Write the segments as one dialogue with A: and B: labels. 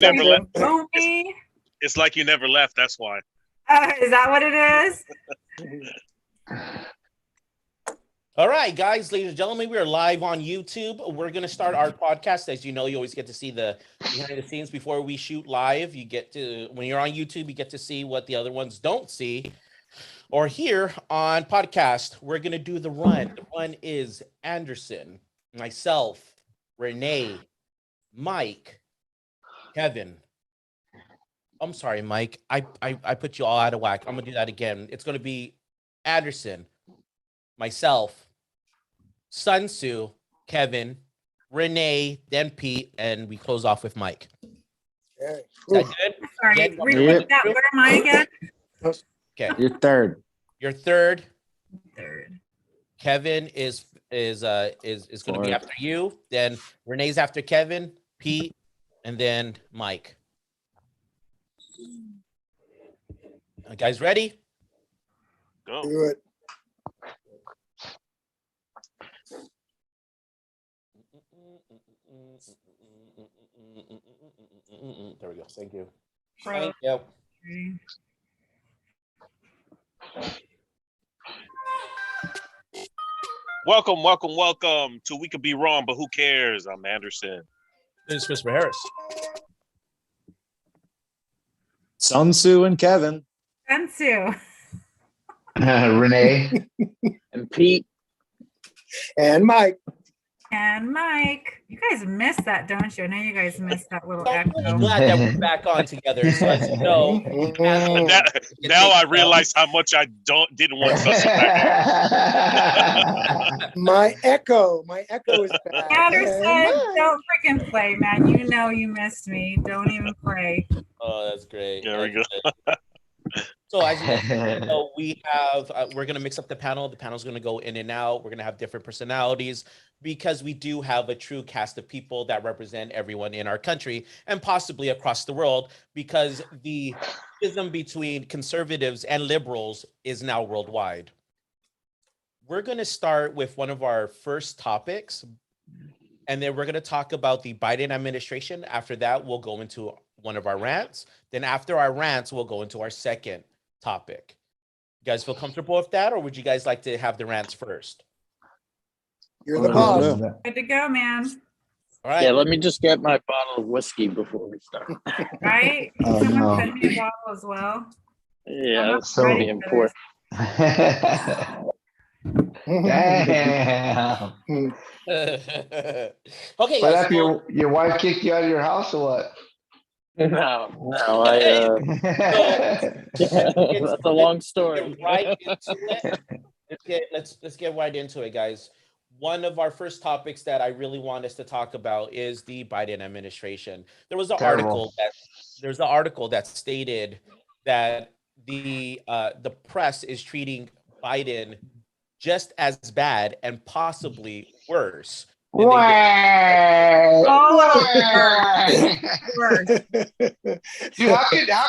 A: Never left.
B: Movie.
A: It's like you never left. That's why.
B: Is that what it is?
C: All right, guys, ladies and gentlemen, we are live on YouTube. We're going to start our podcast. As you know, you always get to see the behind the scenes before we shoot live. You get to, when you're on YouTube, you get to see what the other ones don't see. Or here on podcast, we're going to do the run. The run is Anderson, myself, Renee, Mike, Kevin. I'm sorry, Mike. I put you all out of whack. I'm going to do that again. It's going to be Anderson, myself, Sun Tzu, Kevin, Renee, then Pete, and we close off with Mike.
D: Okay.
C: Is that good?
B: Sorry,
C: Yeah.
B: repeat that. Where am I again?
C: Okay.
E: You're third.
C: You're third.
B: Third.
C: Kevin is going to be after you. Then Renee's after Kevin, Pete, and then Mike. Guys, ready?
A: Go.
D: Do it.
C: There we go. Thank you.
B: Pro-
C: Thank you.
A: Welcome to We Could Be Wrong, but Who Cares? I'm Anderson.
C: This is Christopher Harris.
E: Sun Tzu and Kevin.
B: Sensu.
F: Renee.
E: And Pete.
D: And Mike.
B: And Mike. You guys missed that, don't you? I know you guys missed that little
C: I'm really
B: echo.
C: glad that we're back on together. So as you know,
A: Now I realize how much I didn't want Sussy back.
D: My echo is back.
B: Anderson,
D: And
B: don't freaking play, man. You know you missed me. Don't even pray.
C: oh, that's great.
A: There we
C: That's
A: go.
C: great. So as you know, we have we're gonna mix up the panel. The panel's gonna go in and out. We're gonna have different personalities because we do have a true cast of people that represent everyone in our country and possibly across the world, because the schism between conservatives and liberals is now worldwide. We're gonna start with one of our first topics, and then we're gonna talk about the Biden administration. After that, we'll go into one of our rants. Then after our rants, we'll go into our second topic. You guys feel comfortable with that, or would you guys like to have the rants first?
D: you're the boss.
B: Good to go, man.
C: All right.
E: Yeah, let me just get my bottle of whiskey before we start.
B: Right?
F: Oh,
B: Someone
F: no.
B: send me a bottle as well.
E: Yeah, that's
F: So-
E: really important.
F: Damn.
C: Okay.
F: What
C: guys,
F: happened? Your wife kicked you out of your house or what?
E: No, I that's a long story.
C: Get right into it. Let's get right into it, guys. One of our first topics that I really want us to talk about is the Biden administration. There was an
F: Terrible.
C: article that stated that the press is treating Biden just as bad and possibly worse. than they did.
B: Worse.
F: Dude, how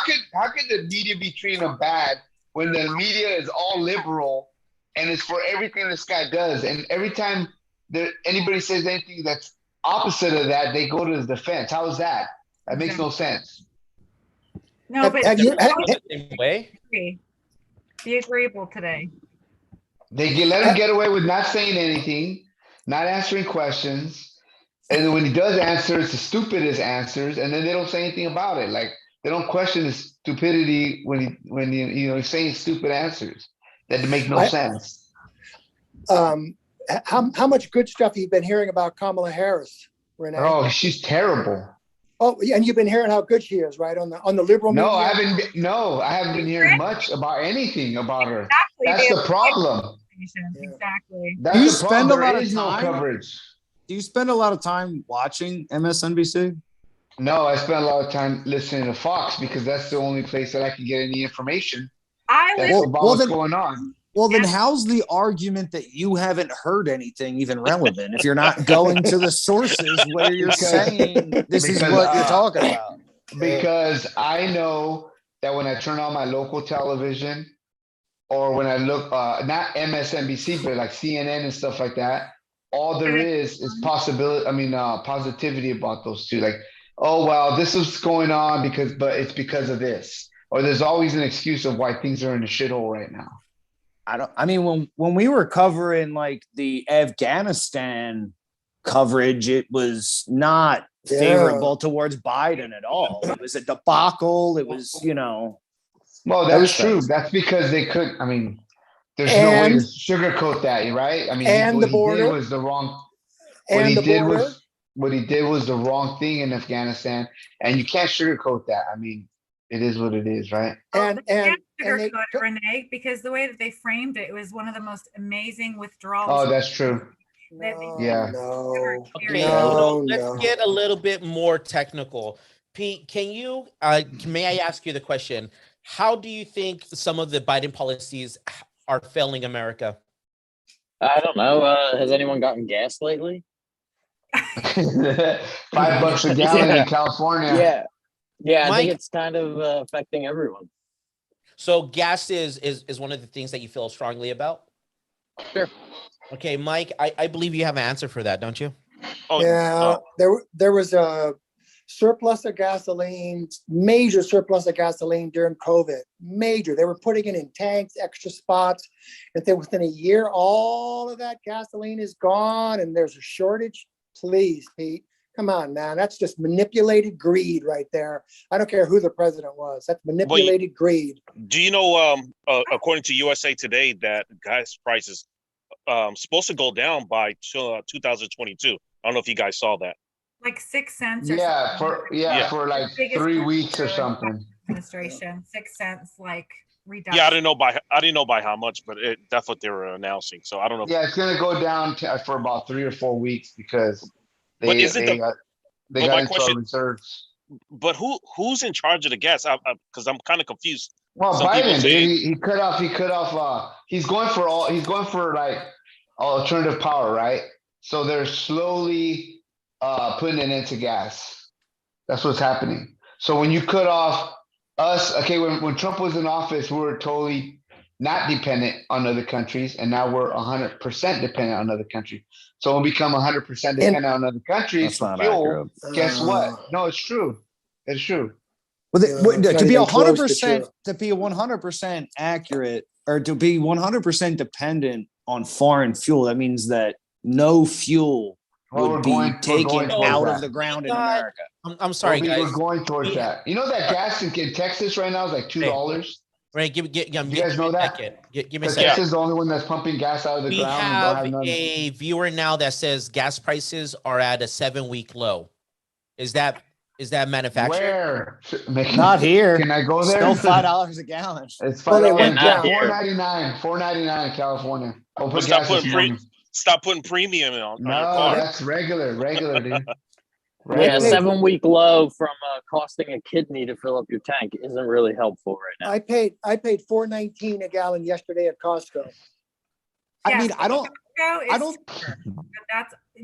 F: could the media be treating him bad when the media is all liberal and it's for everything this guy does, and every time anybody says anything that's opposite of that, they go to his defense? How is that? That makes no sense.
B: No, but
D: Have you-
C: the same way.
B: be agreeable today.
F: They let him get away with not saying anything, not answering questions, and then when he does answer, it's the stupidest answers, and then they don't say anything about it. Like, they don't question his stupidity when he's saying stupid answers that make no sense.
D: How much good stuff have you been hearing about Kamala Harris, Renee?
F: Oh, she's terrible.
D: Oh, yeah, and you've been hearing how good she is, right? On the liberal media.
F: I haven't been hearing much about anything about her.
B: Exactly.
F: That's the problem.
D: Yeah.
B: Exactly.
F: That's
G: Do you
F: the
G: spend
F: problem.
G: a lot
F: There
G: of
F: is no
G: time?
F: coverage.
G: Do you spend a lot of time watching MSNBC?
F: No, I spend a lot of time listening to Fox because that's the only place that I can get any information
B: I
F: that's
B: live
F: about
G: well,
F: what's
G: then-
F: going on.
G: Well, then how's the argument that you haven't heard anything even relevant if you're not going to the sources where you're saying this is what you're talking about?
F: Because I know that when I turn on my local television or when I look, not MSNBC, but like CNN and stuff like that, all there is positivity about those two. Like oh, well, this is going on but it's because of this. Or there's always an excuse of why things are in a shithole right now.
G: I mean, when we were covering like the Afghanistan coverage, it was not favorable towards Biden at all. It was a debacle. It was,
F: Well, that's true. That's because they could. I mean, there's no way to sugarcoat that, right? I mean,
D: And
F: what
D: the
F: he
D: border.
F: did was the wrong. What he did was the wrong thing in Afghanistan, and you can't sugarcoat that. I mean, it is what it is, right?
B: And sugarcoat it, Renee, because the way that they framed it, it was one of the most amazing withdrawals.
F: Oh, that's true.
C: Okay, so let's get a little bit more technical. Pete, may I ask you the question? How do you think some of the Biden policies are failing America?
E: I don't know. Has anyone gotten gas lately?
F: $5 a gallon in California.
E: Yeah. I
C: Mike,
E: think it's kind of affecting everyone.
C: So gas is one of the things that you feel strongly about?
E: Sure.
C: Okay, Mike, I believe you have an answer for that, don't you?
A: Oh,
D: Yeah, there was a surplus of gasoline, major surplus of gasoline during COVID. Major. They were putting it in tanks, extra spots. And then within a year, all of that gasoline is gone and there's a shortage. Please, Pete. Come on, man. That's just manipulated greed right there. I don't care who the president was. That's manipulated greed.
A: Do you know, according to USA Today, that gas prices supposed to go down by 2022? I don't know if you guys saw that.
B: Like 6 cents.
F: For like 3 weeks or something.
B: Administration 6 cents, like reduction.
A: Yeah, I didn't know by how much, but that's what they were announcing. So I don't know.
F: Yeah, it's gonna go down for about 3 or 4 weeks because they got into our reserves.
A: But who's in charge of the gas? Because I'm kind of confused.
F: Well, Biden, he cut off. He's going for like alternative power, right? So they're slowly putting an end to gas. That's what's happening. So when you cut off us, okay, when Trump was in office, we were totally not dependent on other countries, and now we're 100% dependent on other countries. So when we become 100% dependent on other countries for fuel, guess what? No, it's true. It's true.
G: Well, to be 100% accurate, or to be 100% dependent on foreign fuel, that means that no fuel would be taken out of the ground in America.
C: I'm sorry, guys.
F: We're going towards that. You know that gas in Texas right now is like $2.
C: Right, you guys
F: know that?
C: Give me a second.
F: Texas is the only one that's pumping gas out of the ground.
C: We have a viewer now that says gas prices are at a 7-week low. Is that manufactured?
F: Where?
G: Not here.
F: Can I go there?
G: Still $5 a gallon.
F: It's $4.99. $4.99 in California.
A: Stop putting premium on your car.
F: No, that's regular, dude.
E: Yeah, a 7-week low from costing a kidney to fill up your tank isn't really helpful right now.
D: I paid $4.19 a gallon yesterday at Costco.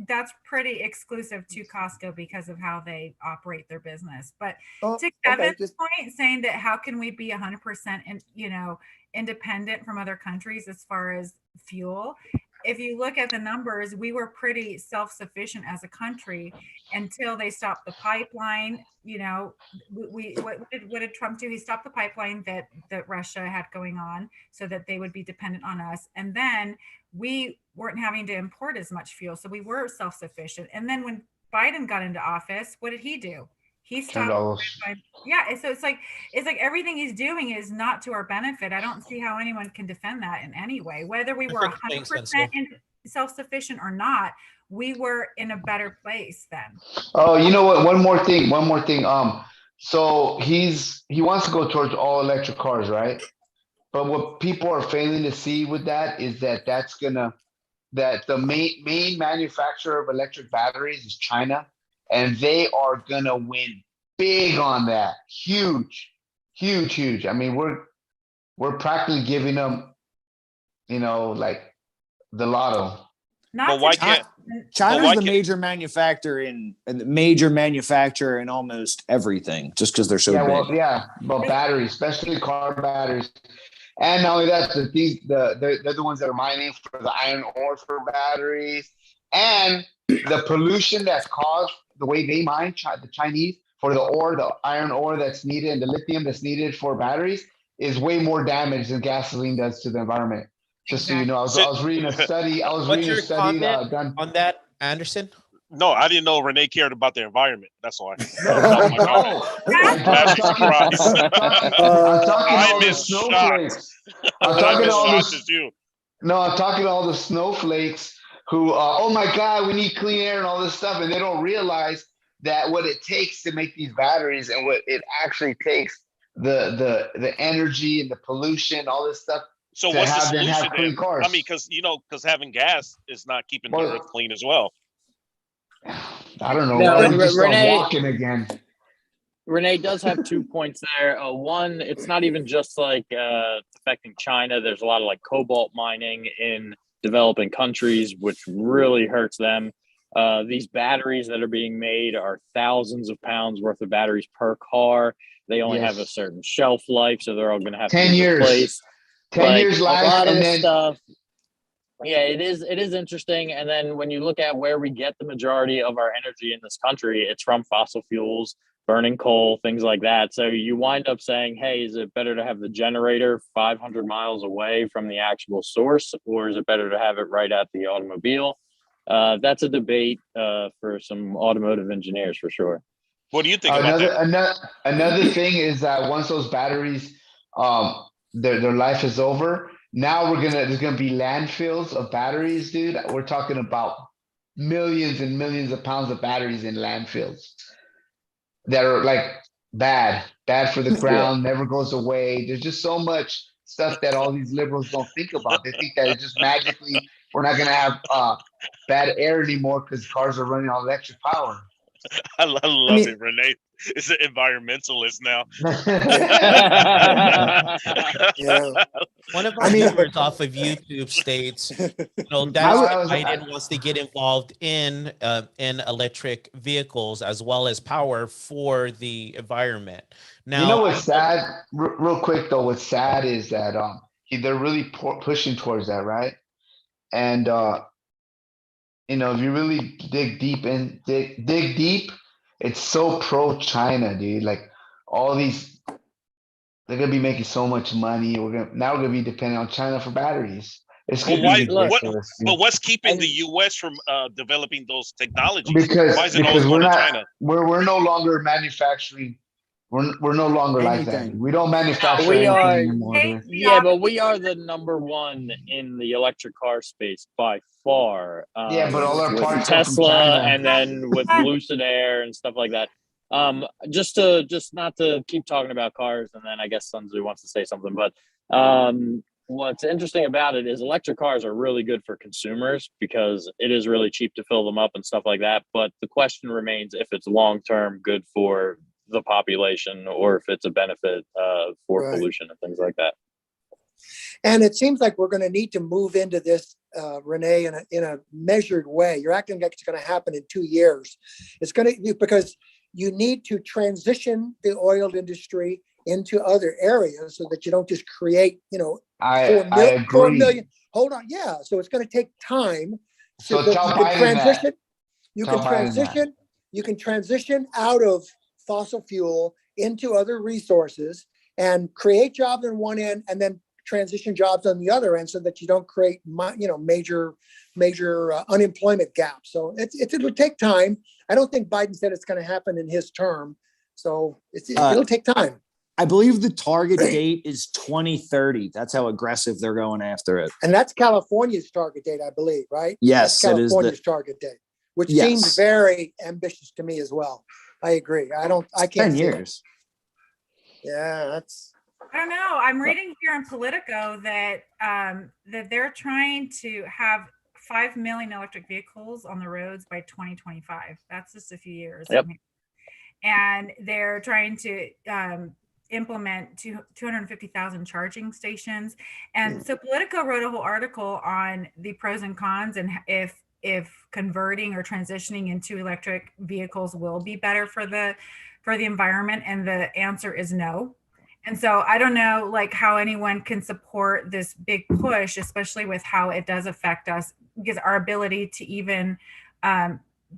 B: That's pretty exclusive to Costco because of how they operate their business. But to Kevin's point, saying that how can we be 100% independent from other countries as far as fuel? If you look at the numbers, we were pretty self-sufficient as a country until they stopped the pipeline. What did Trump do? He stopped the pipeline that Russia had going on so that they would be dependent on us. And then we weren't having to import as much fuel. So we were self-sufficient. And then when Biden got into office, what did he do? He stopped. Yeah. So it's like everything he's doing is not to our benefit. I don't see how anyone can defend that in any way, whether we were 100% self-sufficient or not. We were in a better place then.
F: Oh, you know what? One more thing. So he wants to go towards all electric cars, right? But what people are failing to see with that is that the main manufacturer of electric batteries is China. And they are gonna win big on that. Huge. I mean, we're practically giving them, like the lotto.
G: China's the major manufacturer in almost everything, just because they're so big.
F: But batteries, especially car batteries. And not only that, they're the ones that are mining for the iron ore for batteries. And the pollution that's caused the way they mine, the Chinese, for the iron ore that's needed, and the lithium that's needed for batteries is way more damage than gasoline does to the environment. Just so you know, I was reading a study.
C: What's your comment on that, Anderson?
A: No, I didn't know Renee cared about the environment. That's why.
F: I'm talking all the snowflakes. I'm talking all the snowflakes who, oh my God, we need clean air and all this stuff, and they don't realize that what it takes to make these batteries and what it actually takes, the energy and the pollution, all this stuff.
A: So what's the solution then? I mean, because having gas is not keeping the earth clean as well.
F: I don't know. No, Renee, walking again.
E: Renee does have 2 points there. One, it's not even just like affecting China. There's a lot of like cobalt mining in developing countries, which really hurts them. These batteries that are being made are thousands of pounds worth of batteries per car. They only have a certain shelf life, so they're all going to have
F: 10
E: to be
F: years.
E: replaced.
F: 10 years life,
E: a lot of this stuff. Yeah, it is interesting. And then when you look at where we get the majority of our energy in this country, it's from fossil fuels, burning coal, things like that. So you wind up saying, hey, is it better to have the generator 500 miles away from the actual source, or is it better to have it right at the automobile? That's a debate for some automotive engineers for sure.
A: What do you think about that?
F: Another thing is that once those batteries, their life is over, now there's gonna be landfills of batteries, dude. We're talking about millions and millions of pounds of batteries in landfills that are like bad for the ground, never goes away. There's just so much stuff that all these liberals don't think about. They think that it's just magically we're not gonna have bad air anymore because cars are running on electric power.
A: I love it, Renee. It's an environmentalist now.
C: One of our viewers off of YouTube states, that's Biden wants to get involved in electric vehicles as well as power for the environment. Now,
F: you know what's sad? Real quick though, what's sad is that they're really pushing towards that, right? And if you really dig deep, it's so pro-China, dude. Like all these, they're gonna be making so much money. We're gonna be dependent on China for batteries. It's gonna be ridiculous.
A: But what's keeping the U.S. from developing those technologies?
F: Because we're no longer manufacturing. We're no longer like that. We don't manufacture anything anymore.
E: Yeah, but we are the number one in the electric car space by far.
F: Yeah, but all our parts
E: Tesla
F: are from China.
E: and then with Lucid Air and stuff like that. Just not to keep talking about cars, and then I guess Sun Tzu wants to say something. But what's interesting about it is electric cars are really good for consumers because it is really cheap to fill them up and stuff like that. But the question remains if it's long term good for the population or if it's a benefit for pollution and things like that.
D: And it seems like we're going to need to move into this, Renee, in a measured way. You're acting like it's going to happen in 2 years. It's going to, because you need to transition the oil industry into other areas so that you don't just create, 4 million. Hold on. Yeah. So it's going to take time.
F: So you can transition.
D: You can transition out of fossil fuel into other resources and create jobs on one end and then transition jobs on the other end so that you don't create major unemployment gaps. So it'll take time. I don't think Biden said it's going to happen in his term. So it'll take time.
G: I believe the target date is 2030. That's how aggressive they're going after it.
D: And that's California's target date, I believe, right?
G: Yes,
D: that's California's target date, which seems very ambitious to me as well. I agree. I can't
G: 10 years.
D: Yeah,
B: I don't know. I'm reading here in Politico that that they're trying to have 5 million electric vehicles on the roads by 2025. That's just a few years.
E: Yep.
B: And they're trying to implement 250,000 charging stations. And so Politico wrote a whole article on the pros and cons and if converting or transitioning into electric vehicles will be better for the environment, and the answer is no. And so I don't know how anyone can support this big push, especially with how it does affect us, because our ability to even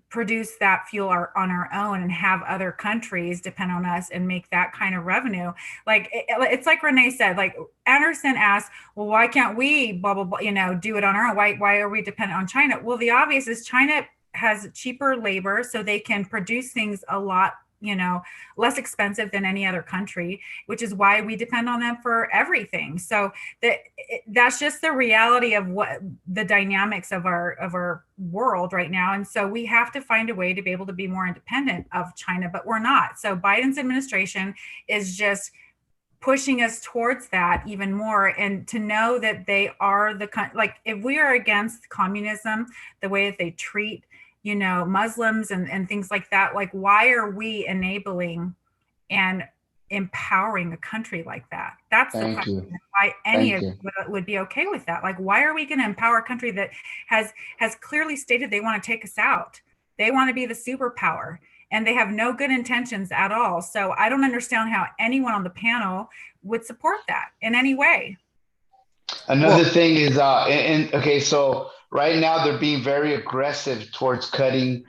B: produce that fuel on our own and have other countries depend on us and make that kind of revenue. Like it's like Renee said, like Anderson asked, well, why can't we blah blah blah, do it on our own? Why are we dependent on China? Well, the obvious is China has cheaper labor, so they can produce things a lot less expensive than any other country, which is why we depend on them for everything. So that's just the reality of what the dynamics of our world right now. And so we have to find a way to be able to be more independent of China, but we're not. So Biden's administration is just pushing us towards that even more, and to know that they are like, if we are against communism, the way that they treat Muslims and things like that, like why are we enabling and empowering a country like that? That's the question. Why any of you would be okay with that? Like, why are we going to empower a country that has clearly stated they want to take us out? They want to be the superpower, and they have no good intentions at all. So I don't understand how anyone on the panel would support that in any way.
F: Another thing is, okay, so right now they're being very aggressive towards cutting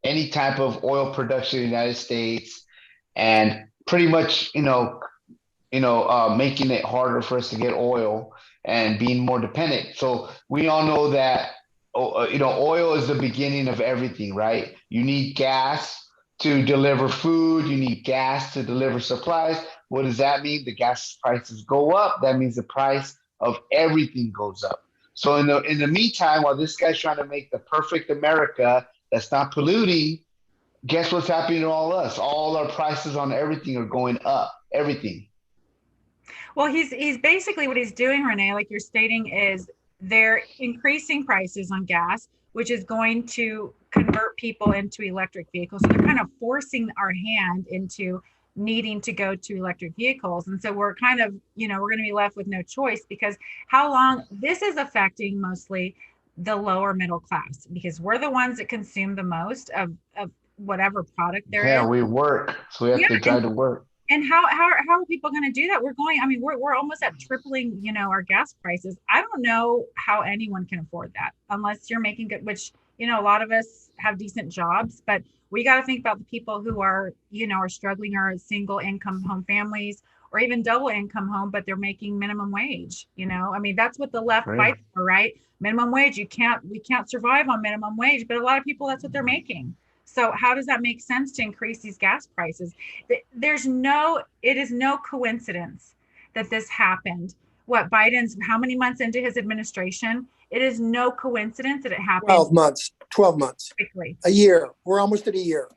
F: any type of oil production in the United States, and pretty much, making it harder for us to get oil and being more dependent. So we all know that, oil is the beginning of everything, right? You need gas to deliver food. You need gas to deliver supplies. What does that mean? The gas prices go up. That means the price of everything goes up. So in the meantime, while this guy's trying to make the perfect America that's not polluting, guess what's happening to all us? All our prices on everything are going up. Everything.
B: Well, he's basically, what he's doing, Renee, like you're stating, is they're increasing prices on gas, which is going to convert people into electric vehicles. So they're kind of forcing our hand into needing to go to electric vehicles. And so we're kind of, we're going to be left with no choice, because how long this is affecting mostly the lower middle class, because we're the ones that consume the most of whatever product there is.
F: Yeah, we work, so we have to drive to work.
B: And how are people going to do that? We're almost at tripling, our gas prices. I don't know how anyone can afford that unless you're making good, which, a lot of us have decent jobs, but we got to think about the people who are, are struggling, or single income home families, or even double income home, but they're making minimum wage. That's what the left fights for, right? Minimum wage. We can't survive on minimum wage, but a lot of people, that's what they're making. So how does that make sense to increase these gas prices? It is no coincidence that this happened. Biden's how many months into his administration? It is no coincidence that it happened.
D: 12 months,
B: quickly.
D: A year. We're almost at a year.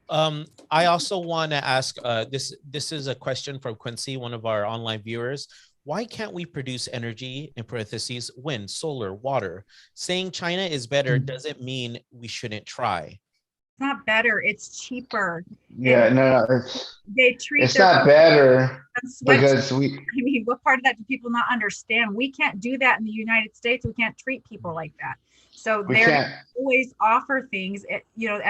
C: I also want to ask, this is a question from Quincy, one of our online viewers. Why can't we produce energy, in parentheses, wind, solar, water? Saying China is better doesn't mean we shouldn't try.
B: Not better, it's cheaper.
F: Yeah, no, it's not better, because
B: what part of that do people not understand? We can't do that in the United States. We can't treat people like that. So they're always offer things at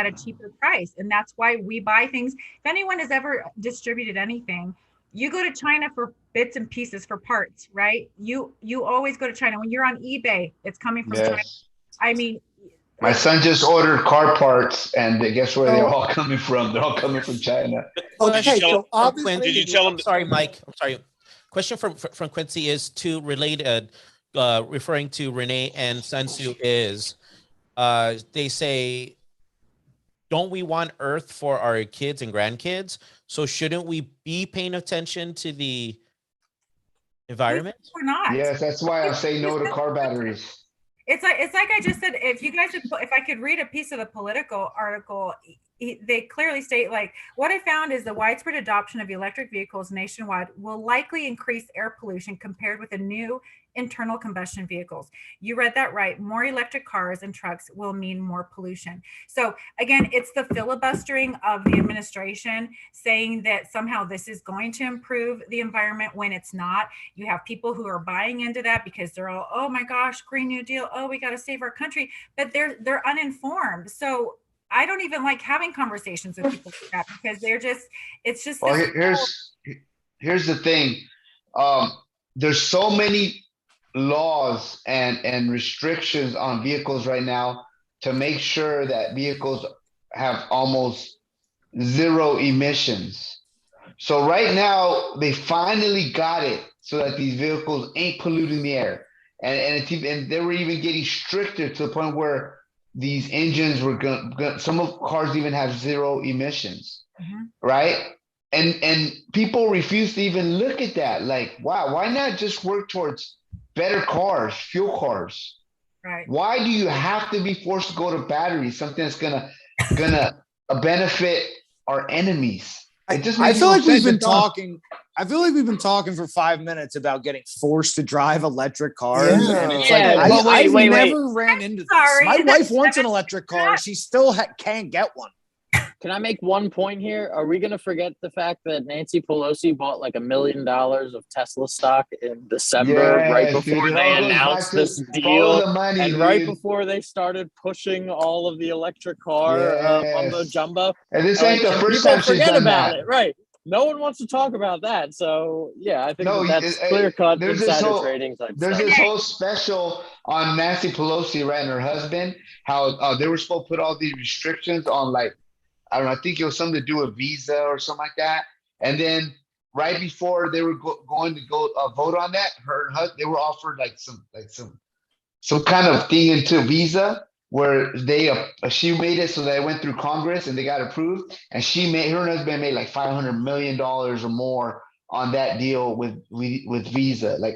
B: a cheaper price, and that's why we buy things. If anyone has ever distributed anything, you go to China for bits and pieces, for parts, right? You always go to China. When you're on eBay, it's coming from China.
F: My son just ordered car parts, and guess where they're all coming from? They're all coming from China.
D: Okay, so obviously,
C: did you tell him? Sorry, Mike. I'm sorry. Question from Quincy is to relate, referring to Renee and Sunsu is, they say, don't we want Earth for our kids and grandkids? So shouldn't we be paying attention to the environment?
B: We're not.
F: Yes, that's why I say no to car batteries.
B: It's like I just said, if I could read a piece of the Politico article, they clearly state, like, what I found is the widespread adoption of electric vehicles nationwide will likely increase air pollution compared with the new internal combustion vehicles. You read that right. More electric cars and trucks will mean more pollution. So again, it's the filibustering of the administration saying that somehow this is going to improve the environment when it's not. You have people who are buying into that because they're all, oh my gosh, Green New Deal. Oh, we got to save our country, but they're uninformed. So I don't even like having conversations with people like that, because it's just.
F: Well, here's the thing. There's so many laws and restrictions on vehicles right now to make sure that vehicles have almost zero emissions. So right now, they finally got it so that these vehicles ain't polluting the air. And they were even getting stricter to the point where these engines were some of cars even have zero emissions, right? And people refuse to even look at that. Like, wow, why not just work towards better cars, fuel cars?
B: Right.
F: Why do you have to be forced to go to batteries? Something that's gonna benefit our enemies. It just
G: I
F: makes
G: feel
F: no
G: like we've
F: sense.
G: been talking. I feel like we've been talking for 5 minutes about getting forced to drive electric cars,
D: Yeah.
G: and it's
E: Yeah,
G: like
E: but
G: I've
E: wait.
G: never ran into this.
B: Sorry.
G: My wife wants an electric car; she still can't get one.
E: Can I make one point here? Are we going to forget the fact that Nancy Pelosi bought like $1 million of Tesla stock in December, right before
F: dude, it
E: they
F: all goes
E: announced
F: back
E: this
F: to follow
E: deal,
F: the money,
E: and
F: dude.
E: right before they started pushing all of the electric car mumbo jumbo?
F: And this ain't the first
E: people
F: time she's
E: forget
F: done
E: about
F: that.
E: it, right? No one wants to talk about that. So yeah, I think
F: No,
E: that's clear cut
F: there's this
E: insider
F: whole
E: trading type
F: there's
E: stuff.
F: this whole special on Nancy Pelosi, right, and her husband, how they were supposed to put all these restrictions on, like, I don't know, I think it was something to do with visa or something like that. And then right before they were going to go vote on that, they were offered like some kind of thing into visa where she made it so that it went through Congress and they got approved, and her husband made like $500 million or more on that deal with Visa. Like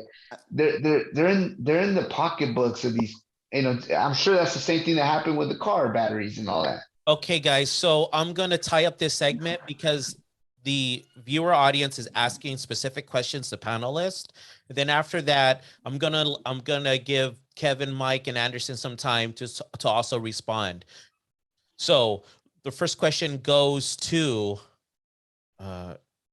F: they're in the pocketbooks of these. I'm sure that's the same thing that happened with the car batteries and all that.
C: Okay, guys. So I'm gonna tie up this segment because the viewer audience is asking specific questions to panelists. And then after that, I'm gonna give Kevin, Mike, and Anderson some time to also respond. So the first question goes to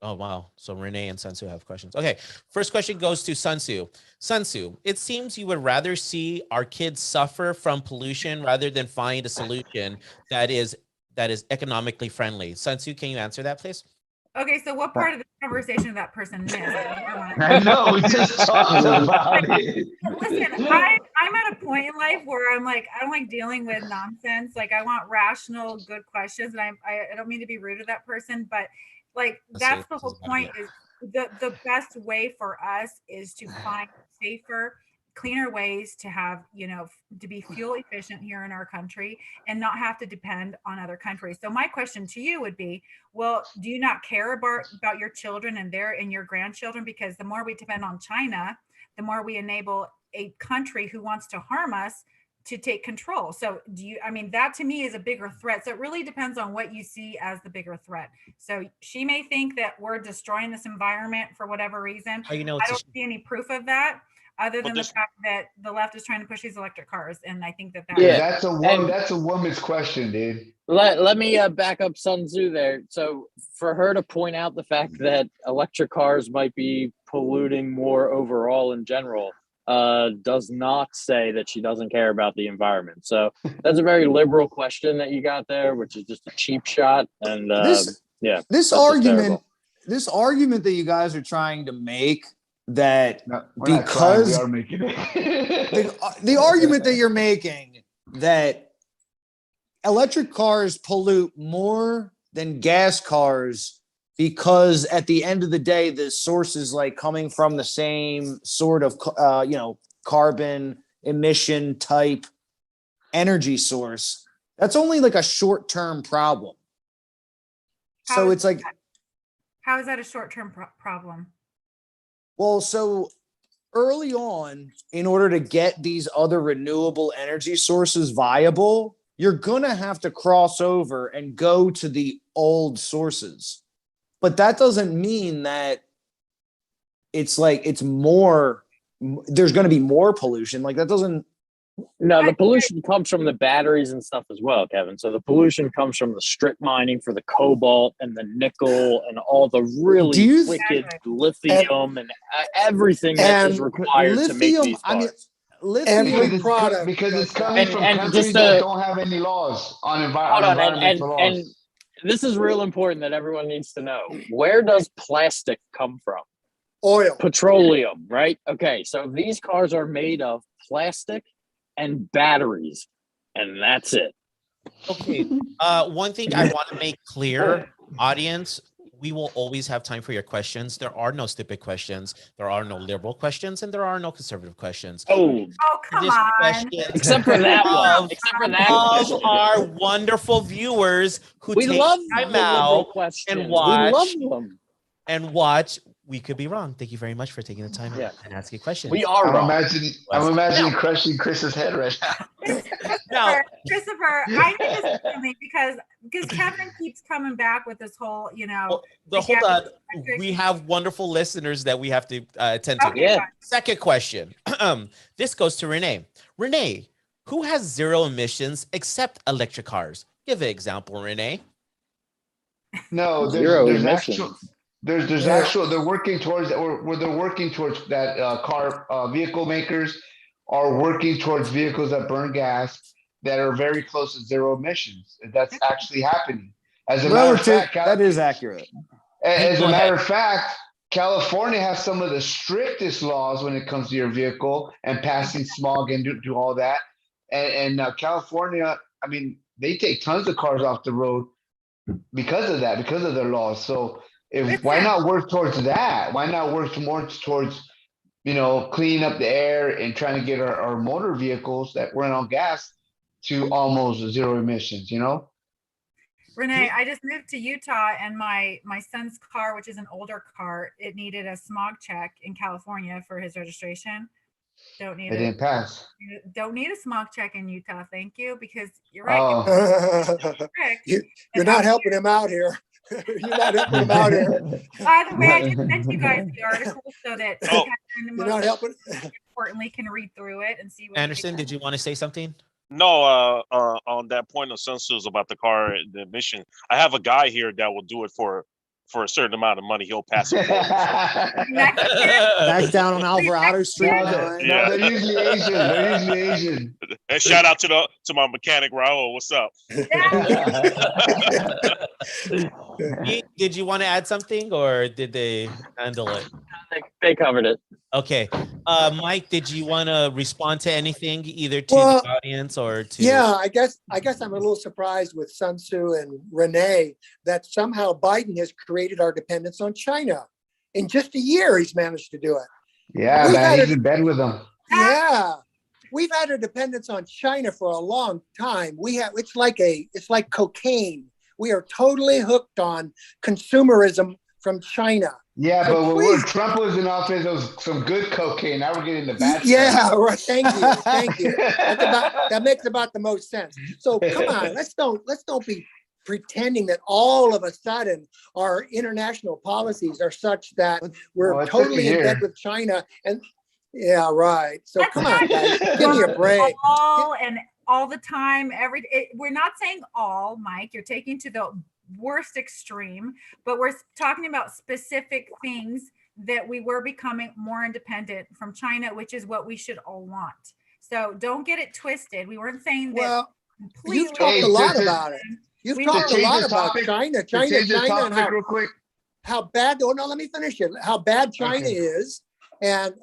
C: oh wow. So Renee and Sunsu have questions. Okay. First question goes to Sunsu. Sunsu, it seems you would rather see our kids suffer from pollution rather than find a solution that is economically friendly. Sunsu, can you answer that, please?
B: Okay, so what part of the conversation did that person miss?
F: I know, we just talked about it.
B: Listen, I'm at a point in life where I'm like, I don't like dealing with nonsense. Like, I want rational, good questions, and I don't mean to be rude to that person, but like that's the whole point. Is the best way for us is to find safer, cleaner ways to have, to be fuel efficient here in our country and not have to depend on other countries. So my question to you would be, well, do you not care about your children and your grandchildren? Because the more we depend on China, the more we enable a country who wants to harm us to take control. So that to me is a bigger threat. So it really depends on what you see as the bigger threat. So she may think that we're destroying this environment for whatever reason. I don't see any proof of that, other than the fact that the left is trying to push these electric cars. And I think
F: that's a woman's question, dude.
E: Let me back up Sun Tzu there. So for her to point out the fact that electric cars might be polluting more overall in general does not say that she doesn't care about the environment. So that's a very liberal question that you got there, which is just a cheap shot. And
G: this argument that you guys are trying to make, that because
F: we are making it.
G: the argument that you're making that electric cars pollute more than gas cars because at the end of the day, the source is like coming from the same sort of, carbon emission type energy source. That's only like a short-term problem. How is
B: that a short-term problem?
G: Well, so early on, in order to get these other renewable energy sources viable, you're going to have to cross over and go to the old sources. But that doesn't mean that there's going to be more pollution. Like that doesn't.
E: No, the pollution comes from the batteries and stuff as well, Kevin. So the pollution comes from the strip mining for the cobalt and the nickel and all the really wicked lithium and everything that is required to make these cars.
D: Every product,
F: because it's coming from countries that don't have any laws on environmental laws.
E: And this is real important that everyone needs to know. Where does plastic come from?
D: Oil.
E: Petroleum, right? Okay, so these cars are made of plastic and batteries. And that's it.
C: Okay. One thing I want to make clear, audience, we will always have time for your questions. There are no stupid questions. There are no liberal questions, and there are no conservative questions.
E: Oh,
B: come on.
E: Except for that one. Except for that
C: of our wonderful viewers who
E: we
C: take
E: love
C: time
E: the liberal
C: out
E: questions.
C: and watch.
E: We love them.
C: And watch. We could be wrong. Thank you very much for taking the time and asking questions.
E: We are wrong.
F: I'm imagining crushing Chris's head right now.
B: Christopher, I need to say something because Kevin keeps coming back with this whole,
C: hold on. We have wonderful listeners that we have to attend to.
B: Okay,
C: Second question. This goes to Renee. Renee, who has zero emissions except electric cars? Give an example, Renee.
F: No, there's actual. They're working towards that. Where they're working towards that. Vehicle makers are working towards vehicles that burn gas that are very close to zero emissions. That's actually happening. As a matter of fact,
G: that is accurate.
F: As a matter of fact, California has some of the strictest laws when it comes to your vehicle and passing smog and do all that. And California, I mean, they take tons of cars off the road because of that, because of their laws. So why not work towards that? Why not work more towards, cleaning up the air and trying to get our motor vehicles that run on gas to almost zero emissions,
B: Renee, I just moved to Utah and my son's car, which is an older car, it needed a smog check in California for his registration.
F: It didn't pass.
B: Don't need a smog check in Utah, thank you, because you're right.
D: You're not helping him out here. You're not helping him out here.
B: By the way, I just sent you guys the article so that
D: you're not helping.
B: Importantly, can read through it and see what
C: Anderson, did you want to say something?
A: No, on that point of Sensu's about the car, the emission, I have a guy here that will do it for a certain amount of money. He'll pass it forward.
G: Back down on Alvarado Street.
F: No, they're usually Asian.
A: And shout out to my mechanic Raul. What's up?
C: Did you want to add something, or did they handle it?
E: They covered it.
C: Okay. Mike, did you want to respond to anything, either to the audience or to?
D: Yeah, I guess I'm a little surprised with Sun Tzu and Renee that somehow Biden has created our dependence on China. In just a year, he's managed to do it.
F: Yeah, man, he's in bed with them.
D: Yeah. We've had a dependence on China for a long time. It's like cocaine. We are totally hooked on consumerism from China.
F: Yeah, but when Trump was in office, there was some good cocaine. Now we're getting the bad.
D: Yeah, right. Thank you. That makes about the most sense. So come on, let's don't be pretending that all of a sudden our international policies are such that we're totally in bed with China. And yeah, right. So come on, guys, give me a break.
B: All the time, we're not saying all, Mike. You're taking to the worst extreme, but we're talking about specific things that we were becoming more independent from China, which is what we should all want. So don't get it twisted. We weren't saying that.
D: Well, you've talked a lot about it. You've talked a lot about China, and how bad. Oh no, let me finish it. How bad China is. And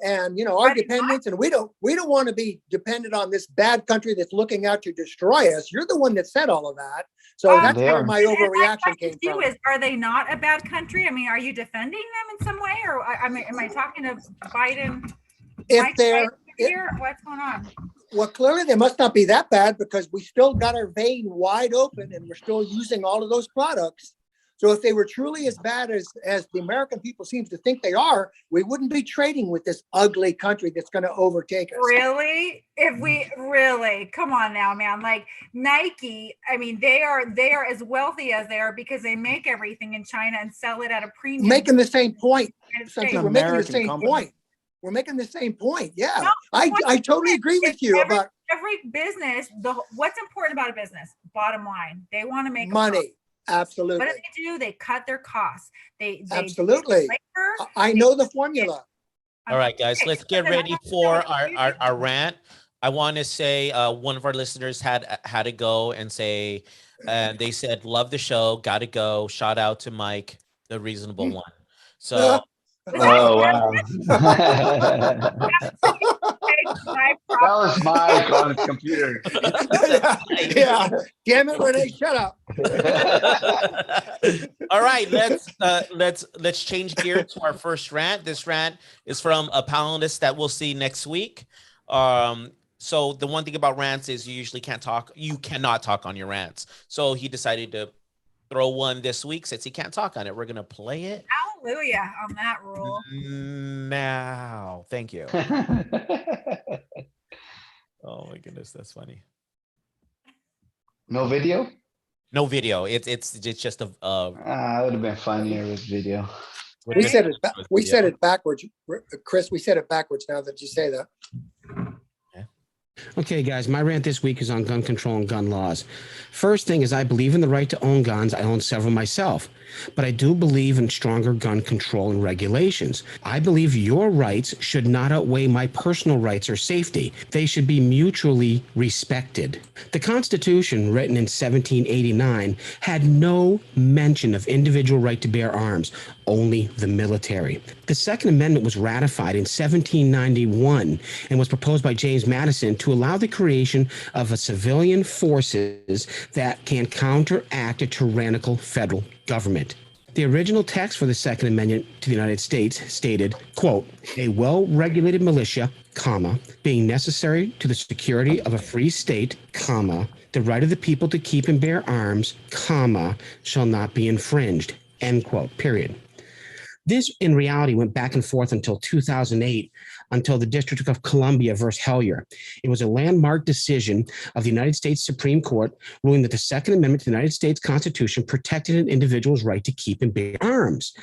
D: our dependence, and we don't want to be dependent on this bad country that's looking out to destroy us. You're the one that said all of that, so that's where my overreaction came from.
B: Are they not a bad country? I mean, are you defending them in some way, or am I talking to Biden?
D: If they're
B: what's going on?
D: Well, clearly they must not be that bad because we still got our vein wide open and we're still using all of those products. So if they were truly as bad as the American people seems to think they are, we wouldn't be trading with this ugly country that's going to overtake us.
B: Really? Come on now, man. Like Nike, I mean, they are as wealthy as they are because they make everything in China and sell it at a premium.
D: Making the same point. We're making the same point. We're making the same point. Yeah, no, I totally agree with you about
B: every business. What's important about a business? Bottom line, they want to make
D: money. Absolutely.
B: What do? They cut their costs. They
D: absolutely. I know the formula.
C: All right, guys, let's get ready for our rant. I want to say one of our listeners had to go and say, and they said, love the show, got to go. Shout out to Mike, the reasonable one. So
F: Oh, wow. That was Mike on his computer.
D: Yeah. Damn it, Renee, shut up.
C: All right, let's change gear to our first rant. This rant is from a panelist that we'll see next week. So the one thing about rants is you usually can't talk. You cannot talk on your rants. So he decided to throw one this week since he can't talk on it. We're gonna play it.
B: Hallelujah on that rule.
C: Now, thank you. Oh my goodness, that's funny.
F: No video?
C: No video. It's just a.
F: It would have been funnier with video.
D: We said it backwards, Chris. We said it backwards. Now that you say that.
H: Okay, guys, my rant this week is on gun control and gun laws. First thing is I believe in the right to own guns. I own several myself, but I do believe in stronger gun control and regulations. I believe your rights should not outweigh my personal rights or safety. They should be mutually respected. The Constitution, written in 1789, had no mention of individual right to bear arms, only the military. The Second Amendment was ratified in 1791 and was proposed by James Madison to allow the creation of a civilian forces that can counteract a tyrannical federal government. The original text for the Second Amendment to the United States stated, quote, a well-regulated militia, comma, being necessary to the security of a free state, comma, the right of the people to keep and bear arms, comma, shall not be infringed, end quote, period. This, in reality, went back and forth until 2008, until the District of Columbia versus Hellier. It was a landmark decision of the United States Supreme Court ruling that the Second Amendment to the United States Constitution protected an individual's right to keep and bear arms,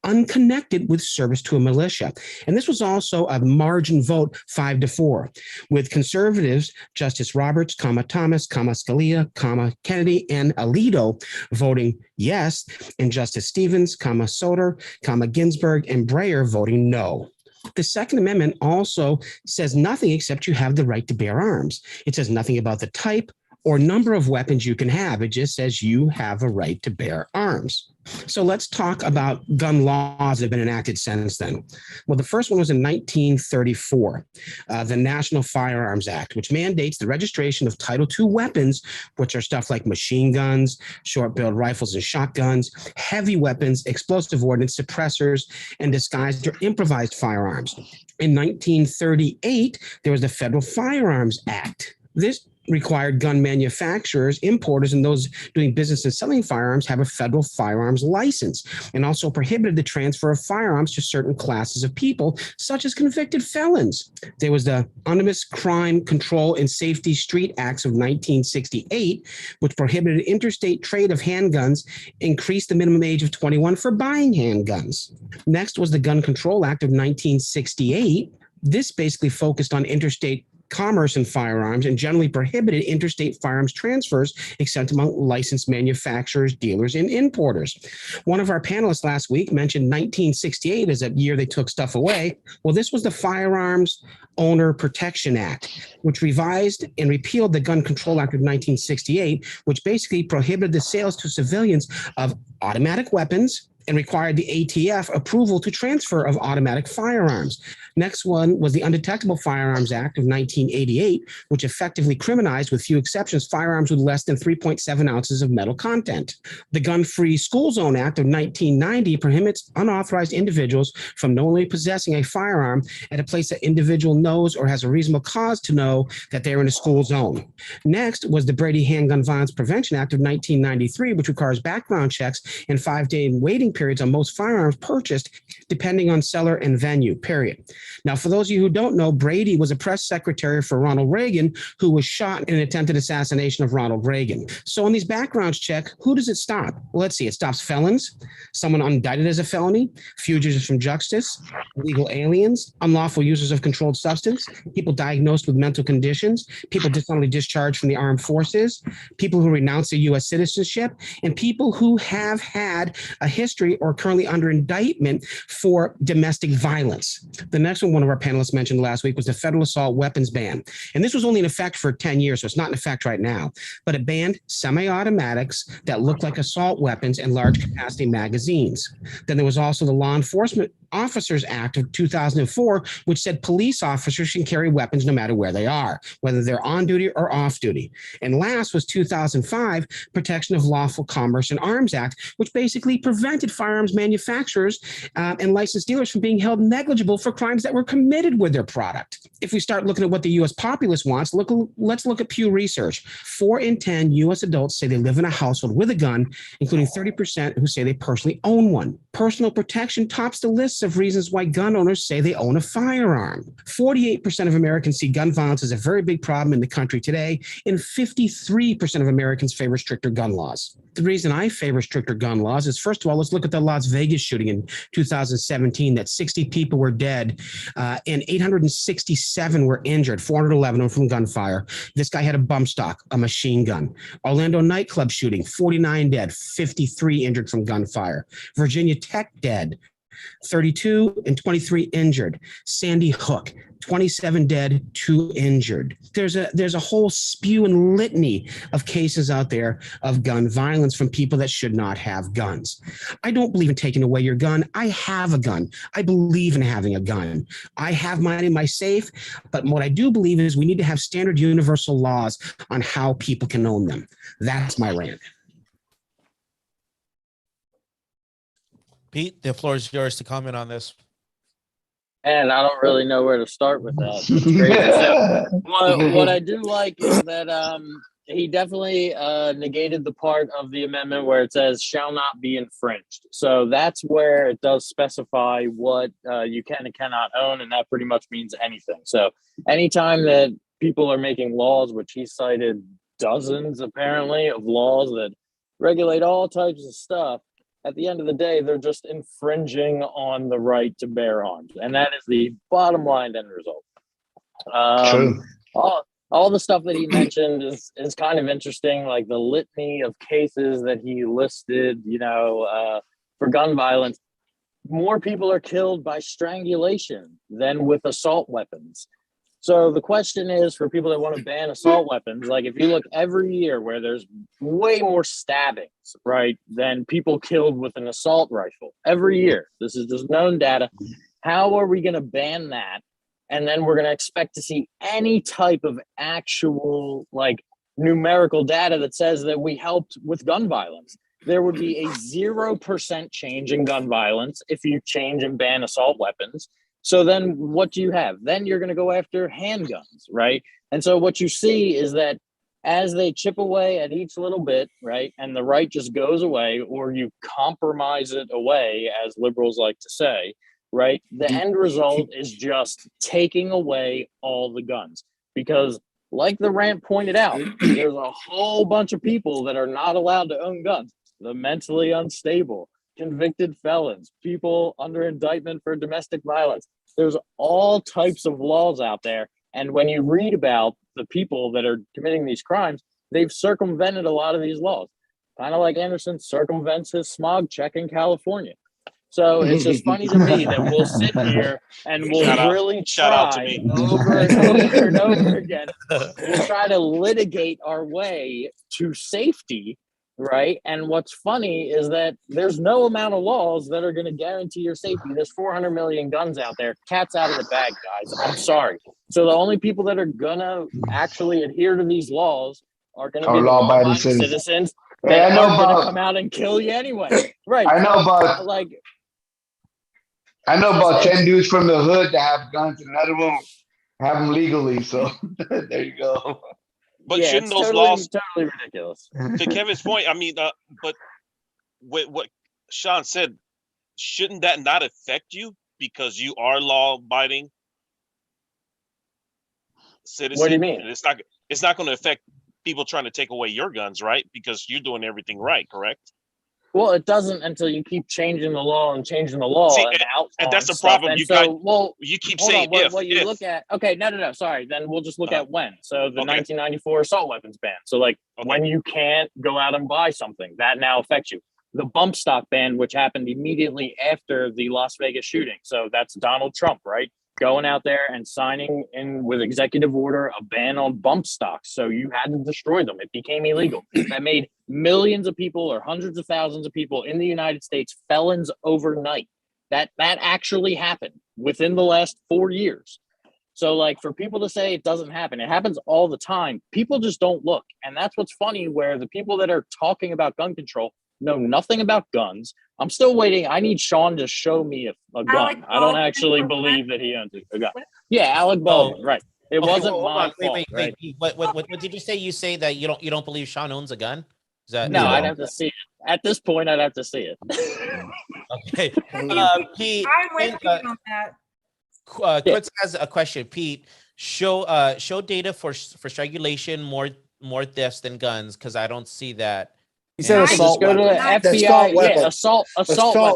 H: unconnected with service to a militia. And this was also a margin vote 5-4, with conservatives, Justice Roberts, Thomas, Scalia, Kennedy, and Alito voting yes, and Justice Stevens, Soter, Ginsburg, and Breyer voting no. The Second Amendment also says nothing except you have the right to bear arms. It says nothing about the type or number of weapons you can have. It just says you have a right to bear arms. So let's talk about gun laws that have been enacted since then. Well, the first one was in 1934, the National Firearms Act, which mandates the registration of Title II weapons, which are stuff like machine guns, short-barreled rifles and shotguns, heavy weapons, explosive ordnance, suppressors, and disguised or improvised firearms. In 1938, there was the Federal Firearms Act. This required gun manufacturers, importers, and those doing business and selling firearms have a federal firearms license, and also prohibited the transfer of firearms to certain classes of people, such as convicted felons. There was the Omnibus Crime Control and Safety Street Acts of 1968, which prohibited interstate trade of handguns, increased the minimum age of 21 for buying handguns. Next was the Gun Control Act of 1968. This basically focused on interstate commerce in firearms and generally prohibited interstate firearms transfers except among licensed manufacturers, dealers, and importers. One of our panelists last week mentioned 1968 as a year they took stuff away. Well, this was the Firearms Owner Protection Act, which revised and repealed the Gun Control Act of 1968, which basically prohibited the sales to civilians of automatic weapons and required the ATF approval to transfer of automatic firearms. Next one was the Undetectable Firearms Act of 1988, which effectively criminalized, with few exceptions, firearms with less than 3.7 ounces of metal content. The Gun-Free School Zone Act of 1990 prohibits unauthorized individuals from knowingly possessing a firearm at a place that individual knows or has a reasonable cause to know that they are in a school zone. Next was the Brady Handgun Violence Prevention Act of 1993, which requires background checks and 5-day waiting periods on most firearms purchased, depending on seller and venue, period. Now, for those of you who don't know, Brady was a press secretary for Ronald Reagan, who was shot in an attempted assassination of Ronald Reagan. So on these backgrounds check, who does it stop? Well, let's see. It stops felons, someone indicted as a felony, fugitives from justice, illegal aliens, unlawful users of controlled substance, people diagnosed with mental conditions, people dishonorably discharged from the armed forces, people who renounce their U.S. citizenship, and people who have had a history history or currently under indictment for domestic violence. The next one of our panelists mentioned last week was the federal assault weapons ban. And this was only in effect for 10 years, so it's not in effect right now. But it banned semi-automatics that looked like assault weapons and large capacity magazines. Then there was also the Law Enforcement Officers Act of 2004, which said police officers can carry weapons no matter where they are, whether they're on duty or off duty. And last was 2005 Protection of Lawful Commerce and Arms Act, which basically prevented firearms manufacturers and licensed dealers from being held negligible for crimes that were committed with their product. If we start looking at what the U.S. populace wants, let's look at Pew Research. 4 in 10 U.S. adults say they live in a household with a gun, including 30% who say they personally own one. Personal protection tops the list of reasons why gun owners say they own a firearm. 48% of Americans see gun violence as a very big problem in the country today, and 53% of Americans favor stricter gun laws. The reason I favor stricter gun laws is, first of all, let's look at the Las Vegas shooting in 2017, that 60 people were dead and 867 were injured, 411 from gunfire. This guy had a bump stock, a machine gun. Orlando nightclub shooting, 49 dead, 53 injured from gunfire. Virginia Tech dead, 32 and 23 injured. Sandy Hook, 27 dead, 2 injured. There's a whole spew and litany of cases out there of gun violence from people that should not have guns. I don't believe in taking away your gun. I have a gun. I believe in having a gun. I have mine in my safe, but what I do believe is we need to have standard universal laws on how people can own them. That's my rant.
C: Pete, the floor is yours to comment on this.
E: And I don't really know where to start with that. It's crazy. So, what I do like is that he definitely negated the part of the amendment where it says shall not be infringed. So that's where it does specify what you can and cannot own, and that pretty much means anything. So anytime that people are making laws, which he cited dozens apparently of laws that regulate all types of stuff, at the end of the day, they're just infringing on the right to bear arms. And that is the bottom line end result.
F: True.
E: All the stuff that he mentioned is kind of interesting, like the litany of cases that he listed, for gun violence. More people are killed by strangulation than with assault weapons. So the question is, for people that want to ban assault weapons, like if you look every year where there's way more stabbings, right, than people killed with an assault rifle every year. This is just known data. How are we going to ban that? And then we're going to expect to see any type of actual numerical data that says that we helped with gun violence. There would be a 0% change in gun violence if you change and ban assault weapons. So then what do you have? Then you're going to go after handguns, right? And so what you see is that as they chip away at each little bit, right, and the right just goes away, or you compromise it away, as liberals like to say, right, the end result is just taking away all the guns. Because like the rant pointed out, there's a whole bunch of people that are not allowed to own guns. The mentally unstable, convicted felons, people under indictment for domestic violence. There's all types of laws out there. And when you read about the people that are committing these crimes, they've circumvented a lot of these laws. Kind of like Anderson circumvents his smog check in California. So it's just funny to me that we'll sit here and we'll really try over and over and over again. We'll try to litigate our way to safety. Right. And what's funny is that there's no amount of laws that are going to guarantee your safety. There's 400 million guns out there. Cat's out of the bag, guys. I'm sorry. So the only people that are going to actually adhere to these laws are going to be law-abiding citizens that are going to come out and kill you anyway. Right.
F: I know about 10 dudes from the hood that have guns, and another one have them legally. So there you go.
A: But yeah, shouldn't those laws
E: totally ridiculous?
A: To Kevin's point, I mean, but with what Sean said, shouldn't that not affect you because you are law-abiding citizen?
E: What do you mean?
A: It's not going to affect people trying to take away your guns, right? Because you're doing everything right, correct?
E: Well, it doesn't until you keep changing the law and changing the law.
A: See, and that's the problem. You keep saying
E: you look at. Okay, no. Sorry. Then we'll just look at when. So the 1994 assault weapons ban. So when you can't go out and buy something, that now affects you. the bump stock ban, which happened immediately after the Las Vegas shooting. So that's Donald Trump, right? Going out there and signing in with executive order a ban on bump stocks. So you had to destroy them. It became illegal. That made millions of people or hundreds of thousands of people in the United States felons overnight. That actually happened within the last 4 years. So like for people to say it doesn't happen, it happens all the time. People just don't look. And that's what's funny, where the people that are talking about gun control know nothing about guns. I'm still waiting. I need Sean to show me a gun. I don't actually believe that he owns a gun. Yeah, Alec Baldwin, right. It wasn't my fault.
C: Wait. What did you say? You say that you don't believe Sean owns a gun? Is that
E: no? I'd have to see it. At this point, I'd have to see it.
C: Okay. Pete,
B: I'm with you on that.
C: Chris has a question. Pete, show data for strangulation more deaths than guns, because I don't see that.
G: He said assault
E: go to the FBI.
D: weapons.
E: Assault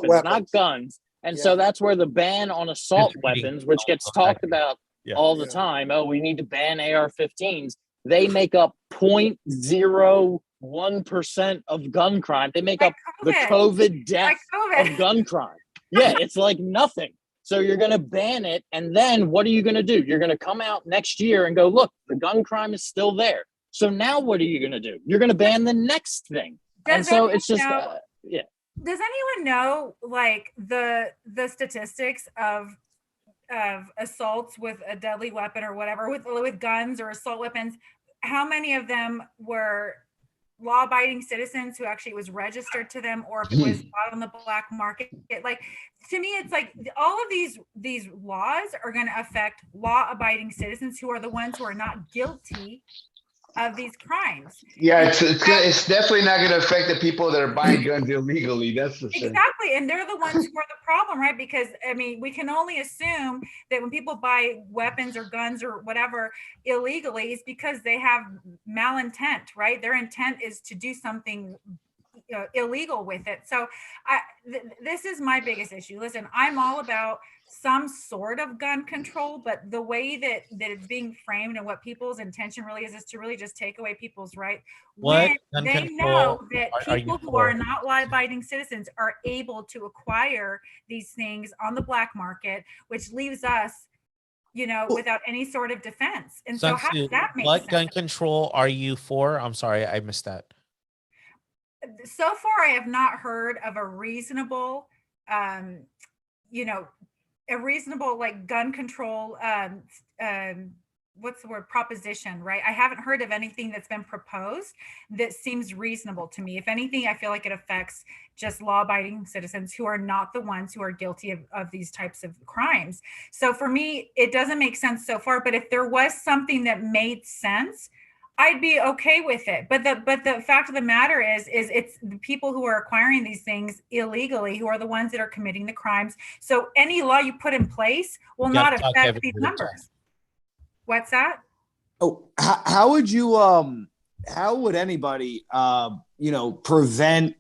E: weapons, not guns. And so that's where the ban on assault weapons, which gets talked about all the time. Oh, we need to ban AR-15s. They make up 0.01% of gun crime. They make up the COVID death of gun crime. Yeah, it's like nothing. So you're going to ban it. And then what are you going to do? You're going to come out next year and go, look, the gun crime is still there. So now what are you going to do? You're going to ban the next thing. And so it's just,
B: Does anyone know like the statistics of assaults with a deadly weapon or whatever, with guns or assault weapons? How many of them were law-abiding citizens who actually was registered to them, or if it was bought on the black market? Like, to me, it's like all of these laws are going to affect law-abiding citizens who are the ones who are not guilty of these crimes.
F: Yeah, it's definitely not going to affect the people that are buying guns illegally. That's the thing.
B: Exactly, and they're the ones who are the problem, right? Because I mean, we can only assume that when people buy weapons or guns or whatever illegally, it's because they have malintent, right? Their intent is to do something illegal with it. So this is my biggest issue. Listen, I'm all about some sort of gun control, but the way that it's being framed and what people's intention really is to really just take away people's right. When they know that people who are not law-abiding citizens are able to acquire these things on the black market, which leaves us, without any sort of defense. And so how does that make sense?
C: What gun control are you for? I'm sorry, I missed that.
B: So far, I have not heard of a reasonable, like gun control, what's the word, proposition, right? I haven't heard of anything that's been proposed that seems reasonable to me. If anything, I feel like it affects just law-abiding citizens who are not the ones who are guilty of these types of crimes. So for me, it doesn't make sense so far, but if there was something that made sense, I'd be okay with it. But the fact of the matter is it's the people who are acquiring these things illegally who are the ones that are committing the crimes. So any law you put in place will not affect these numbers. What's that?
G: Oh, how would you how would anybody prevent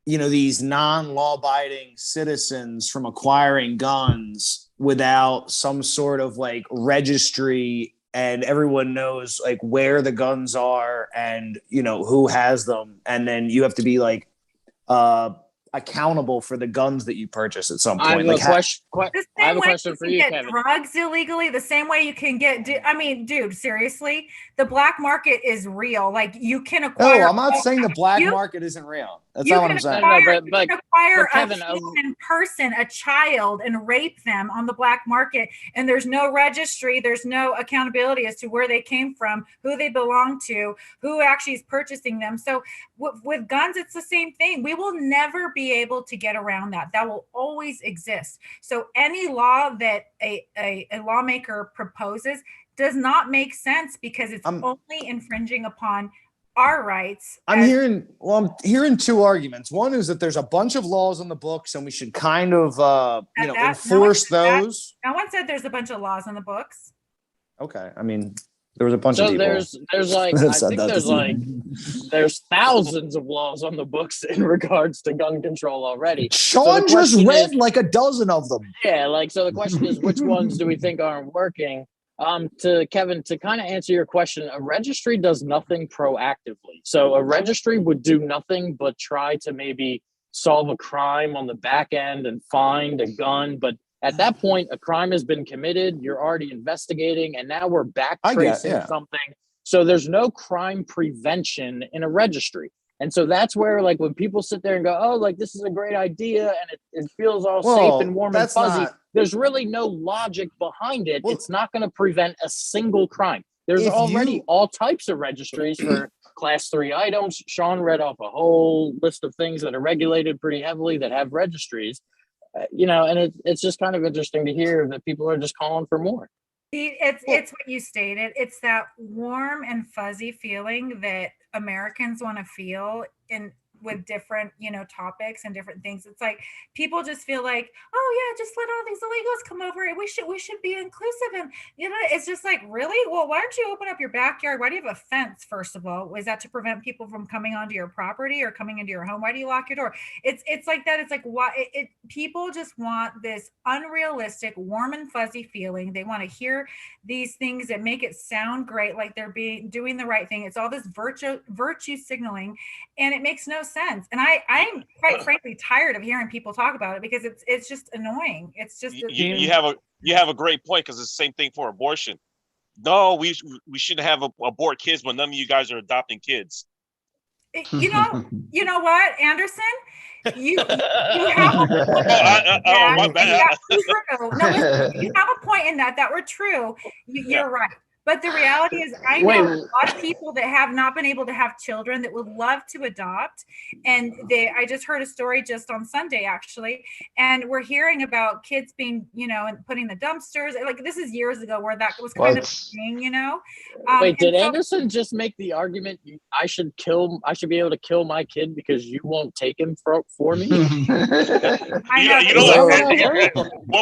G: these non-law-abiding citizens from acquiring guns without some sort of like registry, and everyone knows like where the guns are and who has them, and then you have to be like accountable for the guns that you purchase at some point?
E: I have a question for you,
B: get
E: Kevin.
B: Drugs illegally, the same way you can get. Dude, seriously, the black market is real. Like you can acquire.
G: No, I'm not saying the black market isn't real. That's not what I'm saying.
B: You can acquire a human person, a child, and rape them on the black market, and there's no registry, there's no accountability as to where they came from, who they belong to, who actually is purchasing them. So with guns, it's the same thing. We will never be able to get around that. That will always exist. So any law that a lawmaker proposes does not make sense because it's only infringing upon our rights.
G: I'm hearing two arguments. One is that there's a bunch of laws on the books and we should kind of enforce those.
B: No one said there's a bunch of laws on the books.
G: Okay. I mean, there was a bunch of people.
E: There's thousands of laws on the books in regards to gun control already.
G: Sean just read like a dozen of them.
E: Yeah, so the question is, which ones do we think aren't working? To Kevin, to kind of answer your question, a registry does nothing proactively. So a registry would do nothing but try to maybe solve a crime on the back end and find a gun. But at that point, a crime has been committed. You're already investigating, and now we're back tracing something. So there's no crime prevention in a registry. And so that's where, like, when people sit there and go, oh, like, this is a great idea, and it feels all safe and warm and fuzzy, there's really no logic behind it. It's not going to prevent a single crime. There's already all types of registries for class 3 items. Sean read off a whole list of things that are regulated pretty heavily that have registries, and it's just kind of interesting to hear that people are just calling for more.
B: It's what you stated. It's that warm and fuzzy feeling that Americans want to feel with different, topics and different things. It's like people just feel like, oh yeah, just let all these illegals come over. We should be inclusive. And it's just like, really? Well, why don't you open up your backyard? Why do you have a fence? First of all, is that to prevent people from coming onto your property or coming into your home? Why do you lock your door? It's like that. It's like, why people just want this unrealistic, warm and fuzzy feeling. They want to hear these things that make it sound great, like they're doing the right thing. It's all this virtue signaling, and it makes no sense. And I'm quite frankly tired of hearing people talk about it because it's just annoying. It's just
A: you have a great point, because it's the same thing for abortion. No, we shouldn't have abort kids, but none of you guys are adopting kids.
B: You know what, Anderson? You have a point. You have a point in that were true. You're right. But the reality is, I know a lot of people that have not been able to have children that would love to adopt. And I just heard a story just on Sunday, actually. And we're hearing about kids being, and putting the dumpsters. Like, this is years ago where that was kind of a thing,
E: Wait, did Anderson just make the argument I should be able to kill my kid because you won't take him for me?
A: One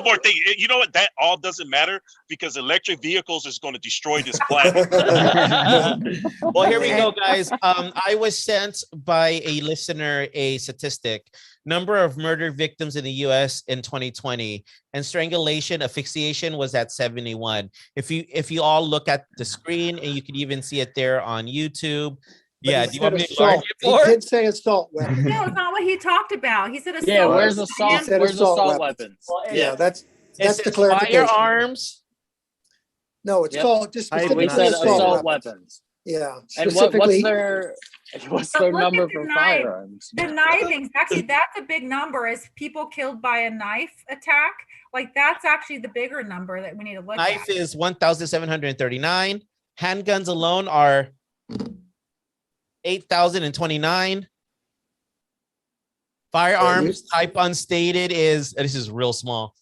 A: more thing. You know what? That all doesn't matter, because electric vehicles is going to destroy this planet.
C: Well, here we go, guys. I was sent by a listener a statistic: number of murder victims in the U.S. in 2020, and strangulation, asphyxiation was at 71. If you all look at the screen, and you can even see it there on YouTube. Yeah, do you want me to
D: assault? He did say assault weapon.
B: No, it's not what he talked about. He said assault.
E: Yeah, where's assault? Where's assault weapons?
D: Well, yeah, that's the clarification.
C: Firearms.
D: No, it's called just
E: we said assault weapons.
D: Yeah.
E: And what's their number for firearms?
B: The knifings, actually, that's a big number. Is people killed by a knife attack? Like, that's actually the bigger number that we need to look at.
C: Knife is 1,739. Handguns alone are 8,029. Firearms type unstated this is real small.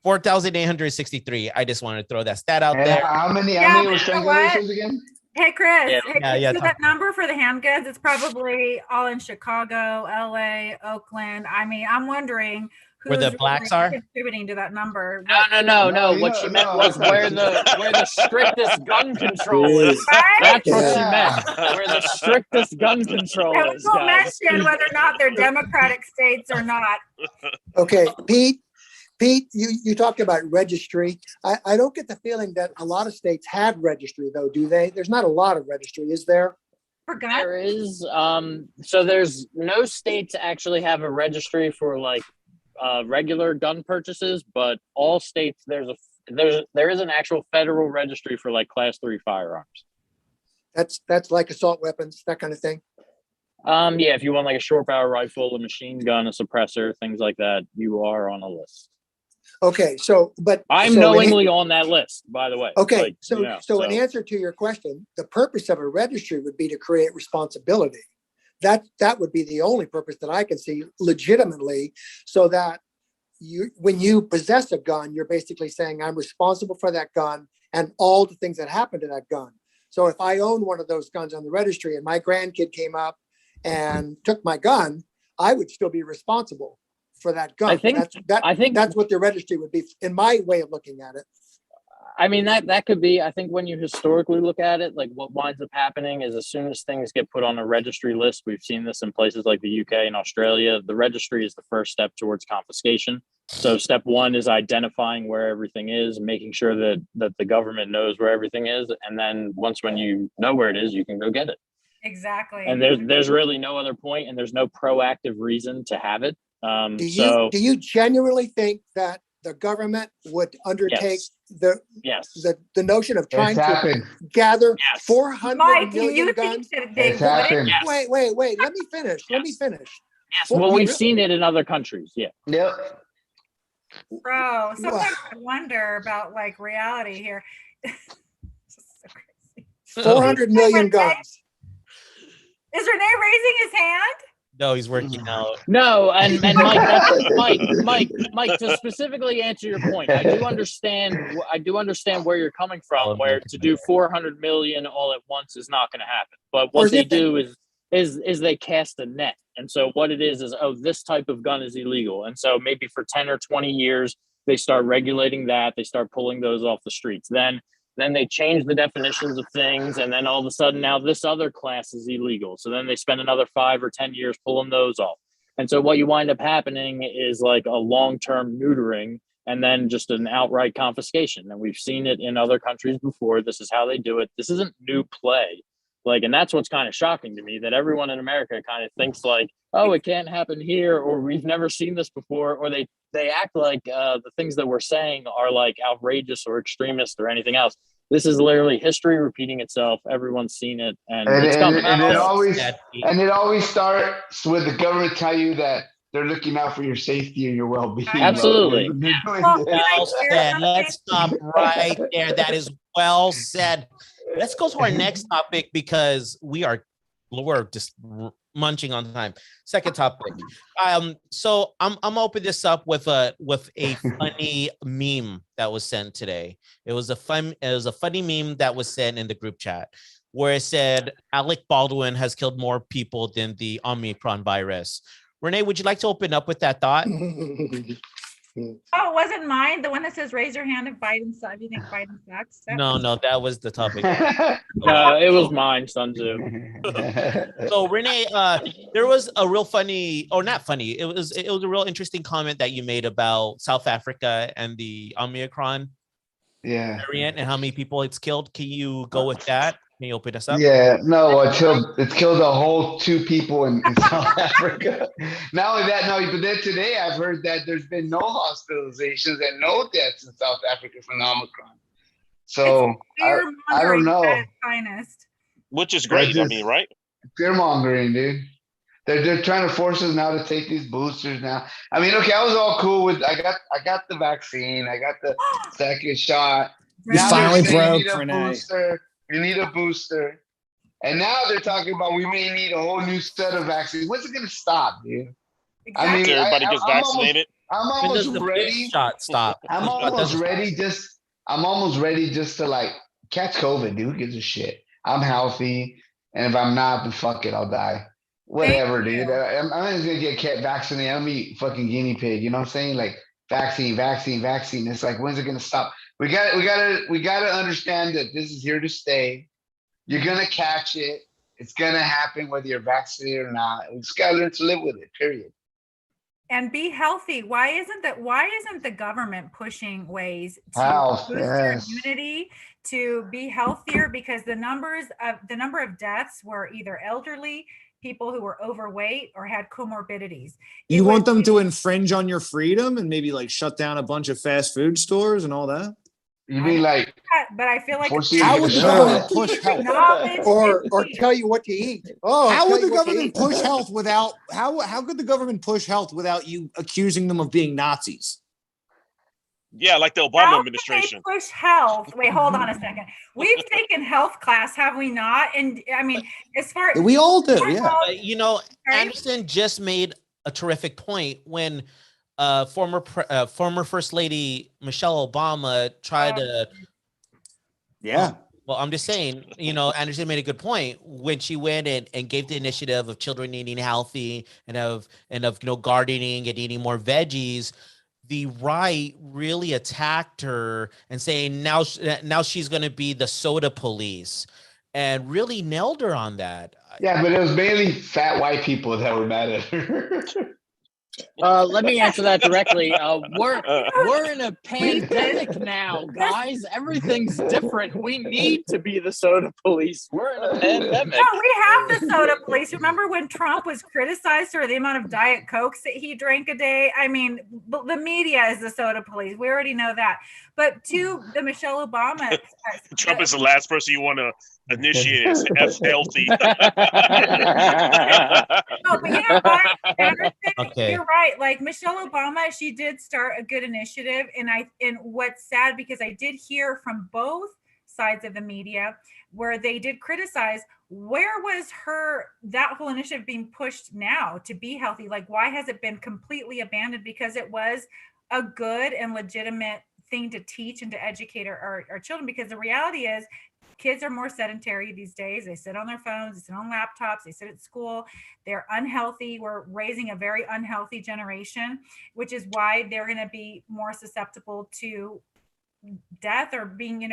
C: 4,863. I just wanted to throw that stat out there.
F: How many were strangulations again?
B: Hey, Chris. So that number for the handguns, it's probably all in Chicago, LA, Oakland. I mean, I'm wondering
C: where the blacks are
B: contributing to that number.
E: No. What she meant was where the strictest gun control is.
B: Right?
E: That's what she meant. Where the strictest gun control is.
B: Don't mention whether or not they're Democratic states or not.
D: Okay, Pete, you talked about registry. I don't get the feeling that a lot of states have registry, though, do they? There's not a lot of registry, is there?
E: There is. So there's no states actually have a registry for like regular gun purchases, but all states there is an actual federal registry for like class 3 firearms.
D: That's like assault weapons, that kind of thing.
E: Yeah, if you want like a short barrel rifle, a machine gun, a suppressor, things like that, you are on a list.
D: Okay,
E: I'm knowingly on that list, by the way.
D: Okay, so in answer to your question, the purpose of a registry would be to create responsibility. That would be the only purpose that I can see legitimately, so that when you possess a gun, you're basically saying I'm responsible for that gun and all the things that happen to that gun. So if I own one of those guns on the registry and my grandkid came up and took my gun, I would still be responsible for that gun. I think that's what the registry would be, in my way of looking at it.
E: I mean, that could be, I think when you historically look at it, like what winds up happening is as soon as things get put on a registry list, we've seen this in places like the UK and Australia, the registry is the first step towards confiscation. So step one is identifying where everything is, making sure that the government knows where everything is. And then when you know where it is, you can go get it.
B: Exactly.
E: And there's really no other point, and there's no proactive reason to have it.
D: Do you genuinely think that the government would undertake the notion of trying to gather 400 million guns?
E: It's happened.
D: Wait. Let me finish.
E: Yes. Well, we've seen it in other countries. Yeah.
F: Yep.
B: Bro, sometimes I wonder about like reality here.
D: 400 million guns.
B: Is Renee raising his hand?
C: No, he's working out.
E: No, and Mike, to specifically answer your point, I do understand where you're coming from, where to do 400 million all at once is not going to happen. But what they do is they cast a net. And so what it is, this type of gun is illegal. And so maybe for 10 or 20 years, they start regulating that. They start pulling those off the streets. Then they change the definitions of things. And then all of a sudden now this other class is illegal. So then they spend another 5 or 10 years pulling those off. And so what you wind up happening is like a long-term neutering and then just an outright confiscation. And we've seen it in other countries before. This is how they do it. This isn't new play. Like, and that's what's kind of shocking to me, that everyone in America kind of thinks like, oh, it can't happen here, or we've never seen this before, or they act like the things that we're saying are like outrageous or extremist or anything else. This is literally history repeating itself. Everyone's seen it, and it's coming.
F: And it always starts with the government tell you that they're looking out for your safety and your well-being.
E: Absolutely.
C: Well said. Let's stop right there. That is well said. Let's go to our next topic because we're just munching on time. Second topic. So I'm gonna open this up with a funny meme that was sent today. It was a funny meme that was sent in the group chat where it said Alec Baldwin has killed more people than the Omicron virus. Renee, would you like to open up with that thought?
B: Oh, it wasn't mine. The one that says raise your hand if you think Biden sucks.
C: No, that was the topic.
E: It was mine, Sun Tzu.
C: So Renee, there was a real funny, or not funny, it was a real interesting comment that you made about South Africa and the Omicron variant and how many people it's killed. Can you go with that? Can you open us up?
F: Yeah, no, it's killed a whole 2 people in South Africa. Not only that, but then today I've heard that there's been no hospitalizations and no deaths in South Africa from the Omicron. So I don't know.
B: Finest.
A: Which is great, right?
F: Fear mongering, dude. They're trying to force us now to take these boosters now. I mean, okay, I was all cool with I got the vaccine, I got the second shot.
G: You finally broke, Renee.
F: You need a booster. And now they're talking about we may need a whole new set of vaccines. When's it going to stop, dude?
B: Exactly.
F: I mean,
A: everybody gets vaccinated.
F: I'm almost ready.
C: Stop.
F: I'm almost ready just to like catch COVID, dude. Who gives a shit? I'm healthy. And if I'm not, then fuck it, I'll die. Whatever, dude. I'm just going to get vaccinated. I'm going to be fucking guinea pig. You know what I'm saying? Like vaccine. It's like, when's it going to stop? We got to understand that this is here to stay. You're gonna catch it. It's gonna happen whether you're vaccinated or not. We just gotta learn to live with it. Period.
B: And be healthy. Why isn't the government pushing ways to boost your immunity to be healthier? Because the number of deaths were either elderly, people who were overweight, or had comorbidities.
G: You want them to infringe on your freedom and maybe like shut down a bunch of fast food stores and all that?
F: You mean like?
B: But I feel like
G: how would the government push health,
D: or tell you what to eat? Oh,
G: how would the government push health without how could the government push health without you accusing them of being Nazis?
A: Yeah, like the Obama administration.
B: Push health. Wait, hold on a second. We've taken health class, have we not? And I mean, as far as
G: we all do, yeah.
C: You know, Anderson just made a terrific point when former First Lady Michelle Obama tried to.
G: Yeah.
C: Well, I'm just saying, you know, Anderson made a good point when she went and gave the initiative of children eating healthy and of gardening and eating more veggies. The right really attacked her and saying now she's going to be the soda police, and really nailed her on that.
F: Yeah, but it was mainly fat white people that were mad at her.
E: Let me answer that directly. We're in a pandemic now, guys. Everything's different. We need to be the soda police. We're in a pandemic.
B: No, we have the soda police. Remember when Trump was criticized for the amount of Diet Cokes that he drank a day? I mean, the media is the soda police. We already know that. But to the Michelle Obama,
A: Trump is the last person you want to initiate as F healthy.
B: No, but you know what, Anderson,
C: Okay.
B: you're right. Like Michelle Obama, she did start a good initiative, and what's sad, because I did hear from both sides of the media where they did criticize, where was that whole initiative being pushed now to be healthy? Like, why has it been completely abandoned? Because it was a good and legitimate thing to teach and to educate our children, because the reality is kids are more sedentary these days. They sit on their phones, they sit on laptops, they sit at school. They're unhealthy. We're raising a very unhealthy generation, which is why they're going to be more susceptible to death or being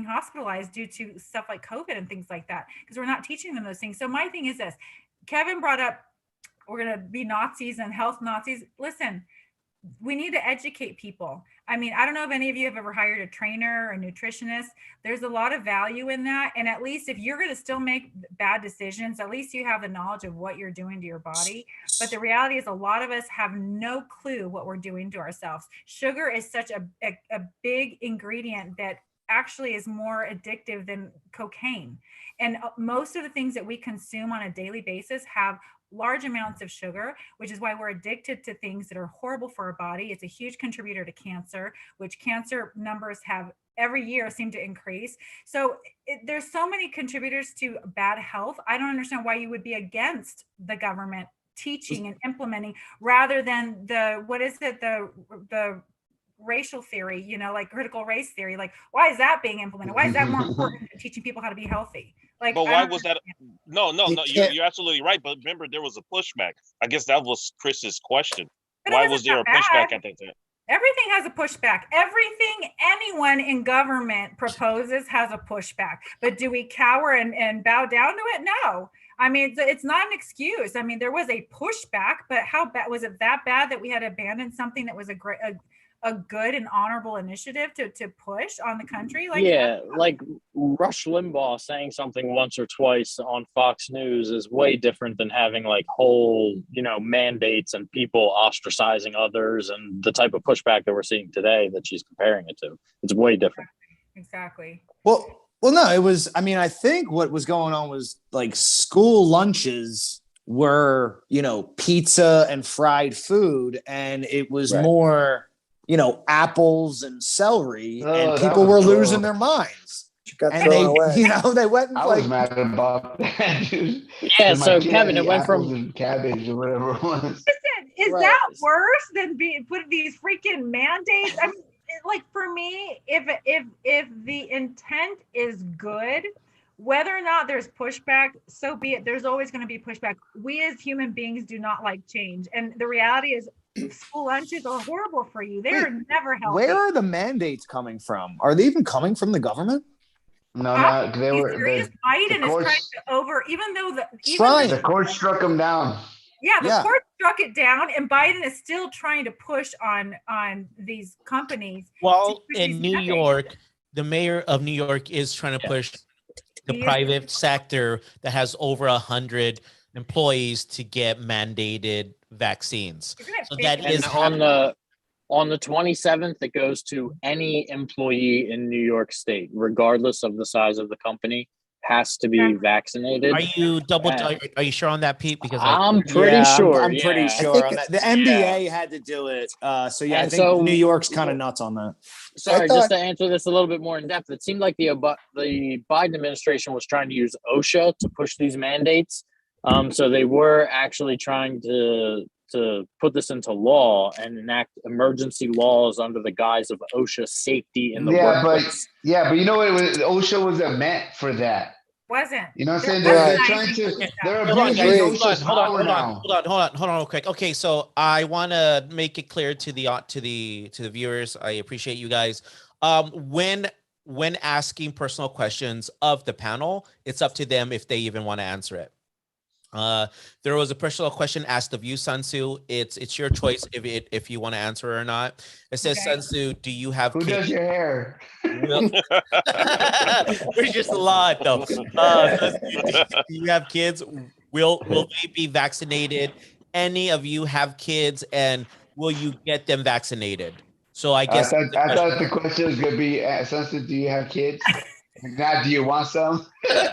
B: hospitalized due to stuff like COVID and things like that, because we're not teaching them those things. So my thing is this: Kevin brought up, we're going to be Nazis and health Nazis. Listen, we need to educate people. I mean, I don't know if any of you have ever hired a trainer or a nutritionist. There's a lot of value in that. And at least if you're going to still make bad decisions, at least you have the knowledge of what you're doing to your body. But the reality is a lot of us have no clue what we're doing to ourselves. Sugar is such a big ingredient that actually is more addictive than cocaine. And most of the things that we consume on a daily basis have large amounts of sugar, which is why we're addicted to things that are horrible for our body. It's a huge contributor to cancer, which cancer numbers have every year seem to increase. So there's so many contributors to bad health. I don't understand why you would be against the government teaching and implementing, rather than the racial theory, like critical race theory. Like, why is that being implemented? Why is that more important than teaching people how to be healthy? Like,
A: but why was that? No, you're absolutely right. But remember, there was a pushback. I guess that was Chris's question. Why was there a pushback at that time?
B: Everything has a pushback. Everything anyone in government proposes has a pushback. But do we cower and bow down to it? No. I mean, it's not an excuse. I mean, there was a pushback, but how bad was it? That bad that we had abandoned something that was a good and honorable initiative to push on the country? Like,
E: yeah, like Rush Limbaugh saying something once or twice on Fox News is way different than having like whole, mandates and people ostracizing others and the type of pushback that we're seeing today that she's comparing it to. It's way different.
B: Exactly.
G: Well, no, it was, I think what was going on was like school lunches were, pizza and fried food, and it was more, apples and celery, and people were losing their minds. And they, they went and
F: I was mad about that, dude.
E: Yeah, so Kevin, it went from
F: cabbage or whatever it was.
B: Listen, is that worse than putting these freaking mandates? I mean, like, for me, if the intent is good, whether or not there's pushback, so be it. There's always going to be pushback. We as human beings do not like change, and the reality is, school lunches are horrible for you. They're never healthy.
G: Where are the mandates coming from? Are they even coming from the government?
F: No, they were.
B: Biden is trying to even though
F: the court struck them down.
B: Yeah, the court struck it down, and Biden is still trying to push on these companies.
C: Well, in New York, the mayor of New York is trying to push the private sector that has over 100 employees to get mandated vaccines. So that is
E: on the 27th, it goes to any employee in New York State, regardless of the size of the company, has to be vaccinated.
C: Are you are you sure on that, Pete? Because
E: I'm pretty sure.
G: I'm pretty sure on that. The NBA had to do it. I think New York's kind of nuts on that.
E: Sorry, just to answer this a little bit more in depth, it seemed like the Biden administration was trying to use OSHA to push these mandates. So they were actually trying to put this into law and enact emergency laws under the guise of OSHA safety in the workplace.
F: But you know what? OSHA wasn't meant for that.
B: Wasn't.
F: You know what I'm saying? They're trying to.
C: Hold on, real quick. Okay, so I want to make it clear to the viewers. I appreciate you guys. When asking personal questions of the panel, it's up to them if they even want to answer it. There was a personal question asked of you, Sunsu. It's your choice if you want to answer or not. It says,
B: Okay.
C: Sunsu, do you have
F: Who
C: kids?
F: does your hair?
C: There's just a lot though. Sunsu, do you have kids? Will they be vaccinated? Any of you have kids, and will you get them vaccinated? So I guess
F: I thought the question was gonna be, Sunset, do you have kids? Now, do you want some?
B: First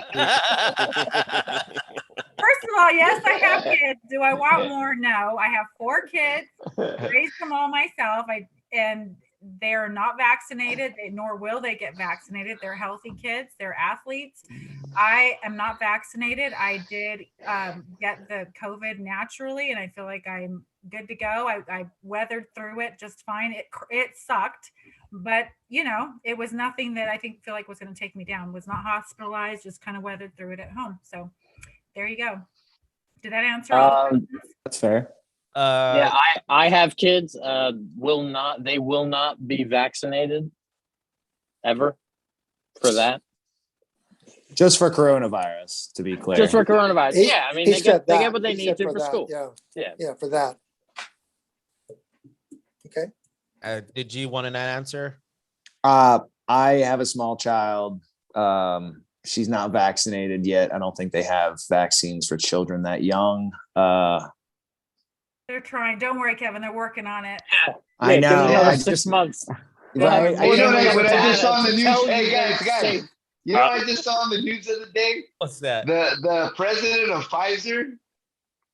B: of all, yes, I have kids. Do I want more? No. I have 4 kids, raised them all myself. And they're not vaccinated, nor will they get vaccinated. They're healthy kids, they're athletes. I am not vaccinated. I did get the COVID naturally, and I feel like I'm good to go. I weathered through it just fine. It sucked, but it was nothing that I feel like was going to take me down. Was not hospitalized, just kind of weathered through it at home. So there you go. Did that answer all the questions?
G: That's fair.
E: Yeah, I have kids. They will not be vaccinated ever for that.
G: Just for coronavirus, to be clear.
E: Just for coronavirus. Yeah, I mean they get what they need to for school.
D: Yeah, for that. Okay.
C: Did you want an answer?
G: I have a small child. She's not vaccinated yet. I don't think they have vaccines for children that young.
B: They're trying. Don't worry, Kevin. They're working on it.
G: I know.
E: I 6 months.
G: Right.
F: You know what I just saw on the news? Hey guys. You know what I just saw on the news the other day?
C: What's that?
F: The president of Pfizer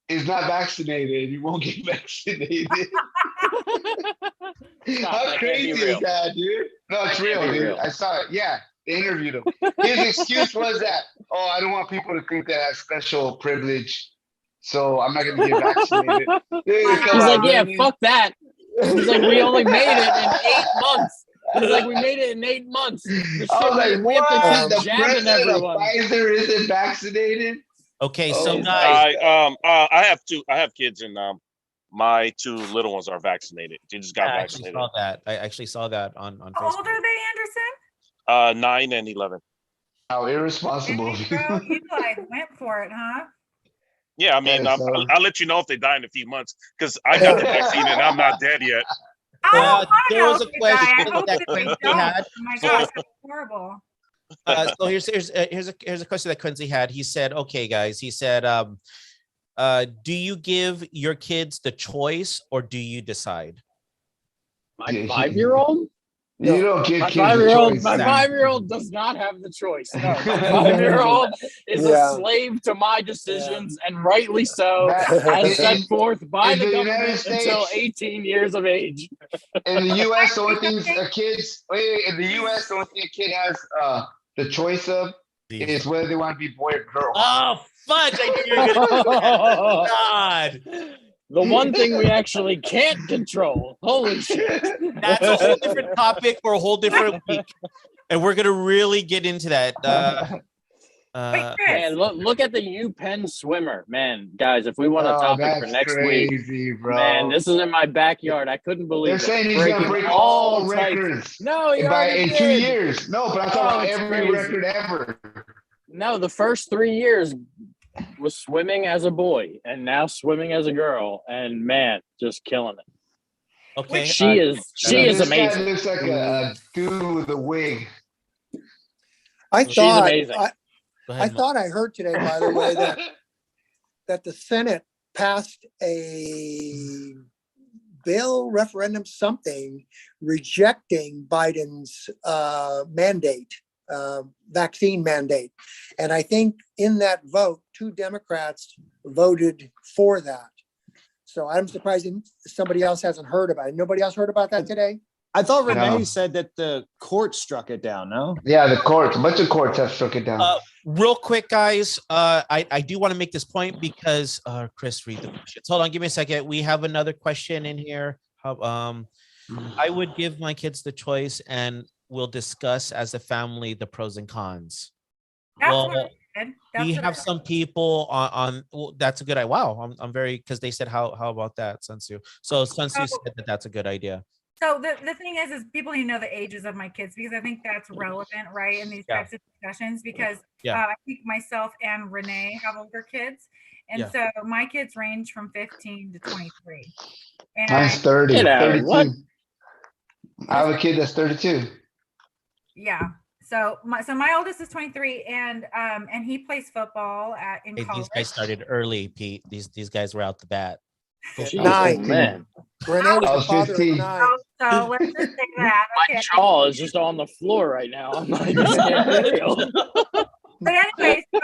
F: is not vaccinated. He won't get vaccinated. How crazy is that, dude? No, it's real, dude. I saw it. Yeah, they interviewed him. His excuse was that, I don't want people to think that I have special privilege, so I'm not going to get vaccinated. Dude,
E: He's like, yeah, fuck that. He's like, we only made it in 8 months. He's like, we made it in 8 months.
F: I was like,
E: we have to keep
F: the
E: jabbing
F: president of
E: everyone.
F: Pfizer isn't vaccinated?
C: Okay, so guys,
A: I have kids, and my 2 little ones are vaccinated. They just got vaccinated.
C: I actually saw that on Facebook.
B: How old are they, Anderson?
A: 9 and 11.
F: How irresponsible of you.
B: You guys went for it, huh?
A: Yeah, I mean, I'll let you know if they die in a few months, because I got the vaccine and I'm not dead yet.
C: There was a question
B: I hope
C: that
B: that they
C: Quincy
B: don't.
C: had.
B: Oh my gosh, that's horrible.
C: So here's a question that Quincy had. He said, "Okay, guys," he said, "Do you give your kids the choice, or do you decide?"
E: My 5-year-old?
F: You don't give
E: My
F: kids a
E: 5-year-old.
F: choice.
E: My 5-year-old does not have the choice. No, my 5-year-old is a slave to my decisions, and rightly so, as set forth by the government until 18 years of age.
F: In the U.S., the only thing a kid has the choice of is whether they want to be boy or girl.
C: Oh, fudge! I knew you were going to do that. God.
E: The one thing we actually can't control. Holy shit.
C: That's a whole different topic for a whole different week. And we're going to really get into that.
E: Man, look at the UPenn swimmer. Man, guys, if we want a topic for next week,
F: bro.
E: Man, this is in my backyard. I couldn't believe
F: They're saying he's going to break all records.
E: No,
F: in 2 years. No, but I'm talking about every record ever.
E: No, the first 3 years was swimming as a boy, and now swimming as a girl, and man, just killing it.
C: Okay,
E: she is amazing.
F: Guy looks like a dude with a wig.
E: She's amazing.
D: I thought I heard today, by the way, that the Senate passed a bill, referendum, something rejecting Biden's vaccine mandate. And I think in that vote, 2 Democrats voted for that. So I'm surprised somebody else hasn't heard about it. Nobody else heard about that today?
G: I thought Renee said that the court struck it down, no?
F: Yeah, the courts. A bunch of courts have struck it down.
C: Real quick, guys, I do want to make this point because Chris, read the questions. Hold on, give me a second. We have another question in here. I would give my kids the choice, and we'll discuss as a family the pros and cons. We have some people on well, that's a good idea. Wow, I'm very, because they said how about that, Sunsu? So Sunsu said that's a good idea.
B: So the thing is people need to know the ages of my kids, because I think that's relevant, right, in these types of discussions, because I think myself and Renee have older kids, And so my kids range from 15 to 23. And
F: Mine's 30, 32.
E: What?
F: I have a kid that's 32.
B: Yeah. So my oldest is 23, and he plays football in college.
C: These guys started early, Pete. These guys were out the bat.
D: Nine.
E: Man.
D: Renee was
F: I
D: the
F: was
D: father
F: 15.
D: of 9.
B: So let's just say that.
E: My
B: Okay.
E: jaw is just on the floor right now. I'm like, this can't be real.
B: But anyway, so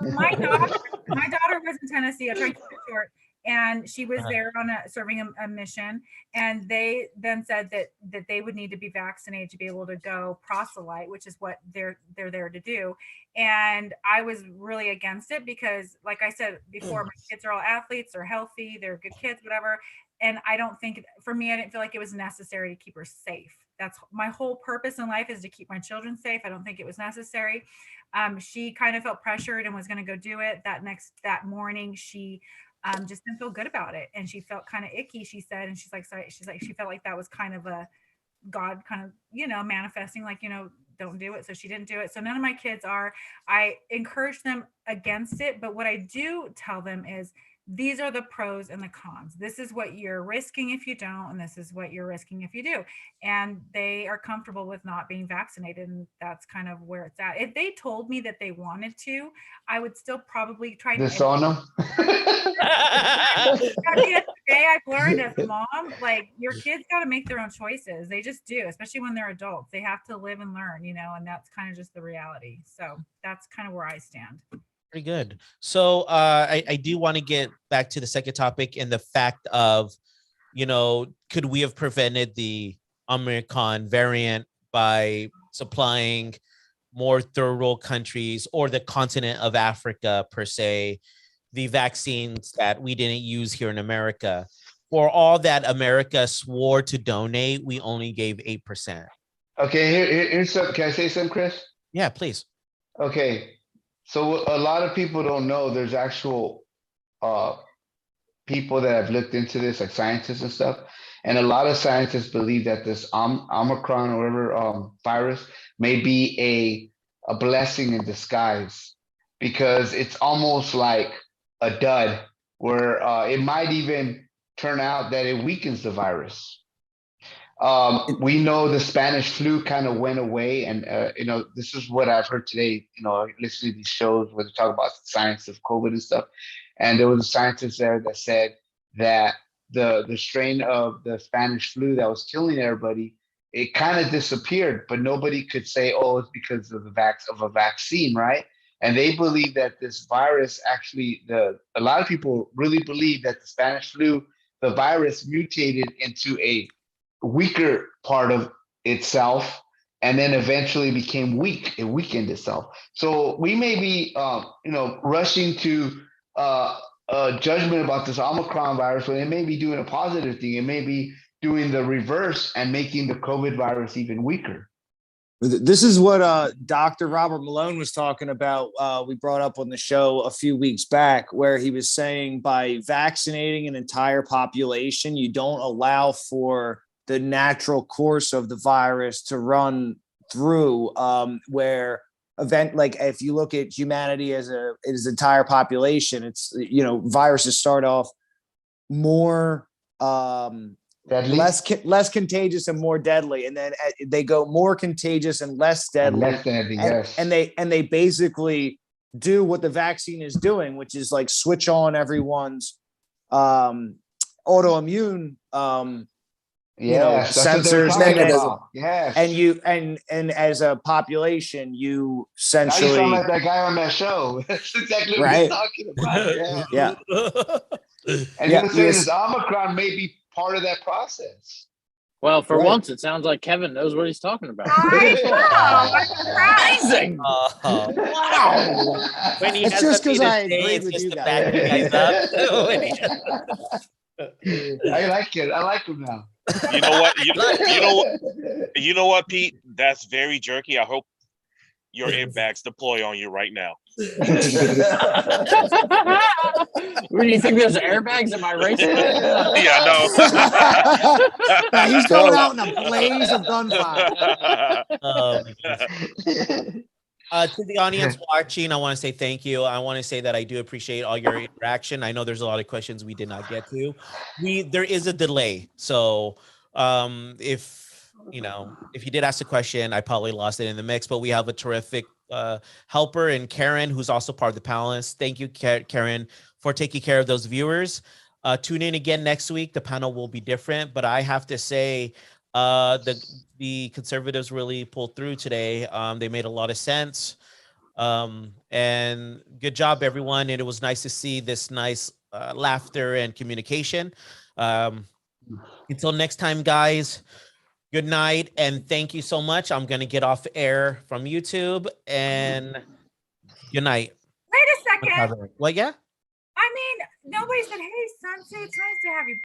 B: my daughter was in Tennessee. I'm trying to keep it short, and she was there on serving a mission. And they then said that they would need to be vaccinated to be able to go proselyte, which is what they're there to do. And I was really against it because, like I said before, my kids are all athletes, they're healthy, they're good kids, whatever. And I don't think, for me, I didn't feel like it was necessary to keep her safe. That's my whole purpose in life, is to keep my children safe. I don't think it was necessary. She kind of felt pressured and was going to go do it. That morning, she just didn't feel good about it, and she felt kind of icky. She said, and she's like, sorry. She's like, she felt like that was kind of a God kind of, manifesting, like, don't do it. So she didn't do it. So none of my kids are. I encourage them against it, but what I do tell them is, these are the pros and the cons. This is what you're risking if you don't, and this is what you're risking if you do. And they are comfortable with not being vaccinated, and that's kind of where it's at. If they told me that they wanted to, I would still probably try to
F: Disown them.
B: Today I've learned as a mom, like, your kids got to make their own choices. They just do, especially when they're adults. They have to live and learn, and that's kind of just the reality. So that's kind of where I stand.
C: Very good. So I do want to get back to the second topic, and the fact of, could we have prevented the Omicron variant by supplying more third world countries, or the continent of Africa per se, the vaccines that we didn't use here in America? For all that America swore to donate, we only gave 8%.
F: Okay, here's some. Can I say something, Chris?
C: Yeah, please.
F: Okay. So a lot of people don't know there's actual people that have looked into this, like scientists and stuff. And a lot of scientists believe that this Omicron or whatever virus may be a blessing in disguise, because it's almost like a dud, where it might even turn out that it weakens the virus. We know the Spanish flu kind of went away, and this is what I've heard today. Listening to these shows where they talk about the science of COVID and stuff, and there was a scientist there that said that the strain of the Spanish flu that was killing everybody, it kind of disappeared, but nobody could say, oh, it's because of a vaccine, right? And they believe that this virus actually, a lot of people really believe that the Spanish flu, the virus mutated into a weaker part of itself, and then eventually became weak. It weakened itself. So we may be, rushing to a judgment about this Omicron virus, when it may be doing a positive thing. It may be doing the reverse and making the COVID virus even weaker.
G: This is what Dr. Robert Malone was talking about. We brought up on the show a few weeks back, where he was saying by vaccinating an entire population, you don't allow for the natural course of the virus to run through, where like if you look at humanity as entire population, it's, viruses start off more less contagious and more deadly, and then they go more contagigious and less deadly.
F: Yes.
G: And they basically do what the vaccine is doing, which is like switch on everyone's autoimmune sensors, and as a population, you essentially.
F: Now you sound like that guy on that show. That's exactly what he's talking about.
G: Yeah.
F: And he was saying this Omicron may be part of that process.
E: Well, for once, it sounds like Kevin knows what he's talking about.
B: Amazing!
E: Wow!
G: It's just because I agree with you guys.
F: I like it. I like him now.
A: You know what? You know what, Pete? That's very jerky. I hope your airbags deploy on you right now.
E: Where do you think there's airbags in my racing?
A: Yeah,
G: no. He's coming out in a blaze of gunfire.
C: To the audience watching, I want to say thank you. I want to say that I do appreciate all your interaction. I know there's a lot of questions we did not get to. There is a delay, so if if you did ask a question, I probably lost it in the mix. But we have a terrific helper in Karen, who's also part of the panelists. Thank you, Karen, for taking care of those viewers. Tune in again next week. The panel will be different, but I have to say, the conservatives really pulled through today. They made a lot of sense. And good job, everyone. And it was nice to see this nice laughter and communication. Until next time, guys, good night. And thank you so much. I'm going to get off air from YouTube, and good night.
B: Wait a second.
C: Well, yeah.
B: I mean, nobody said, hey, Sunset, it's nice to have you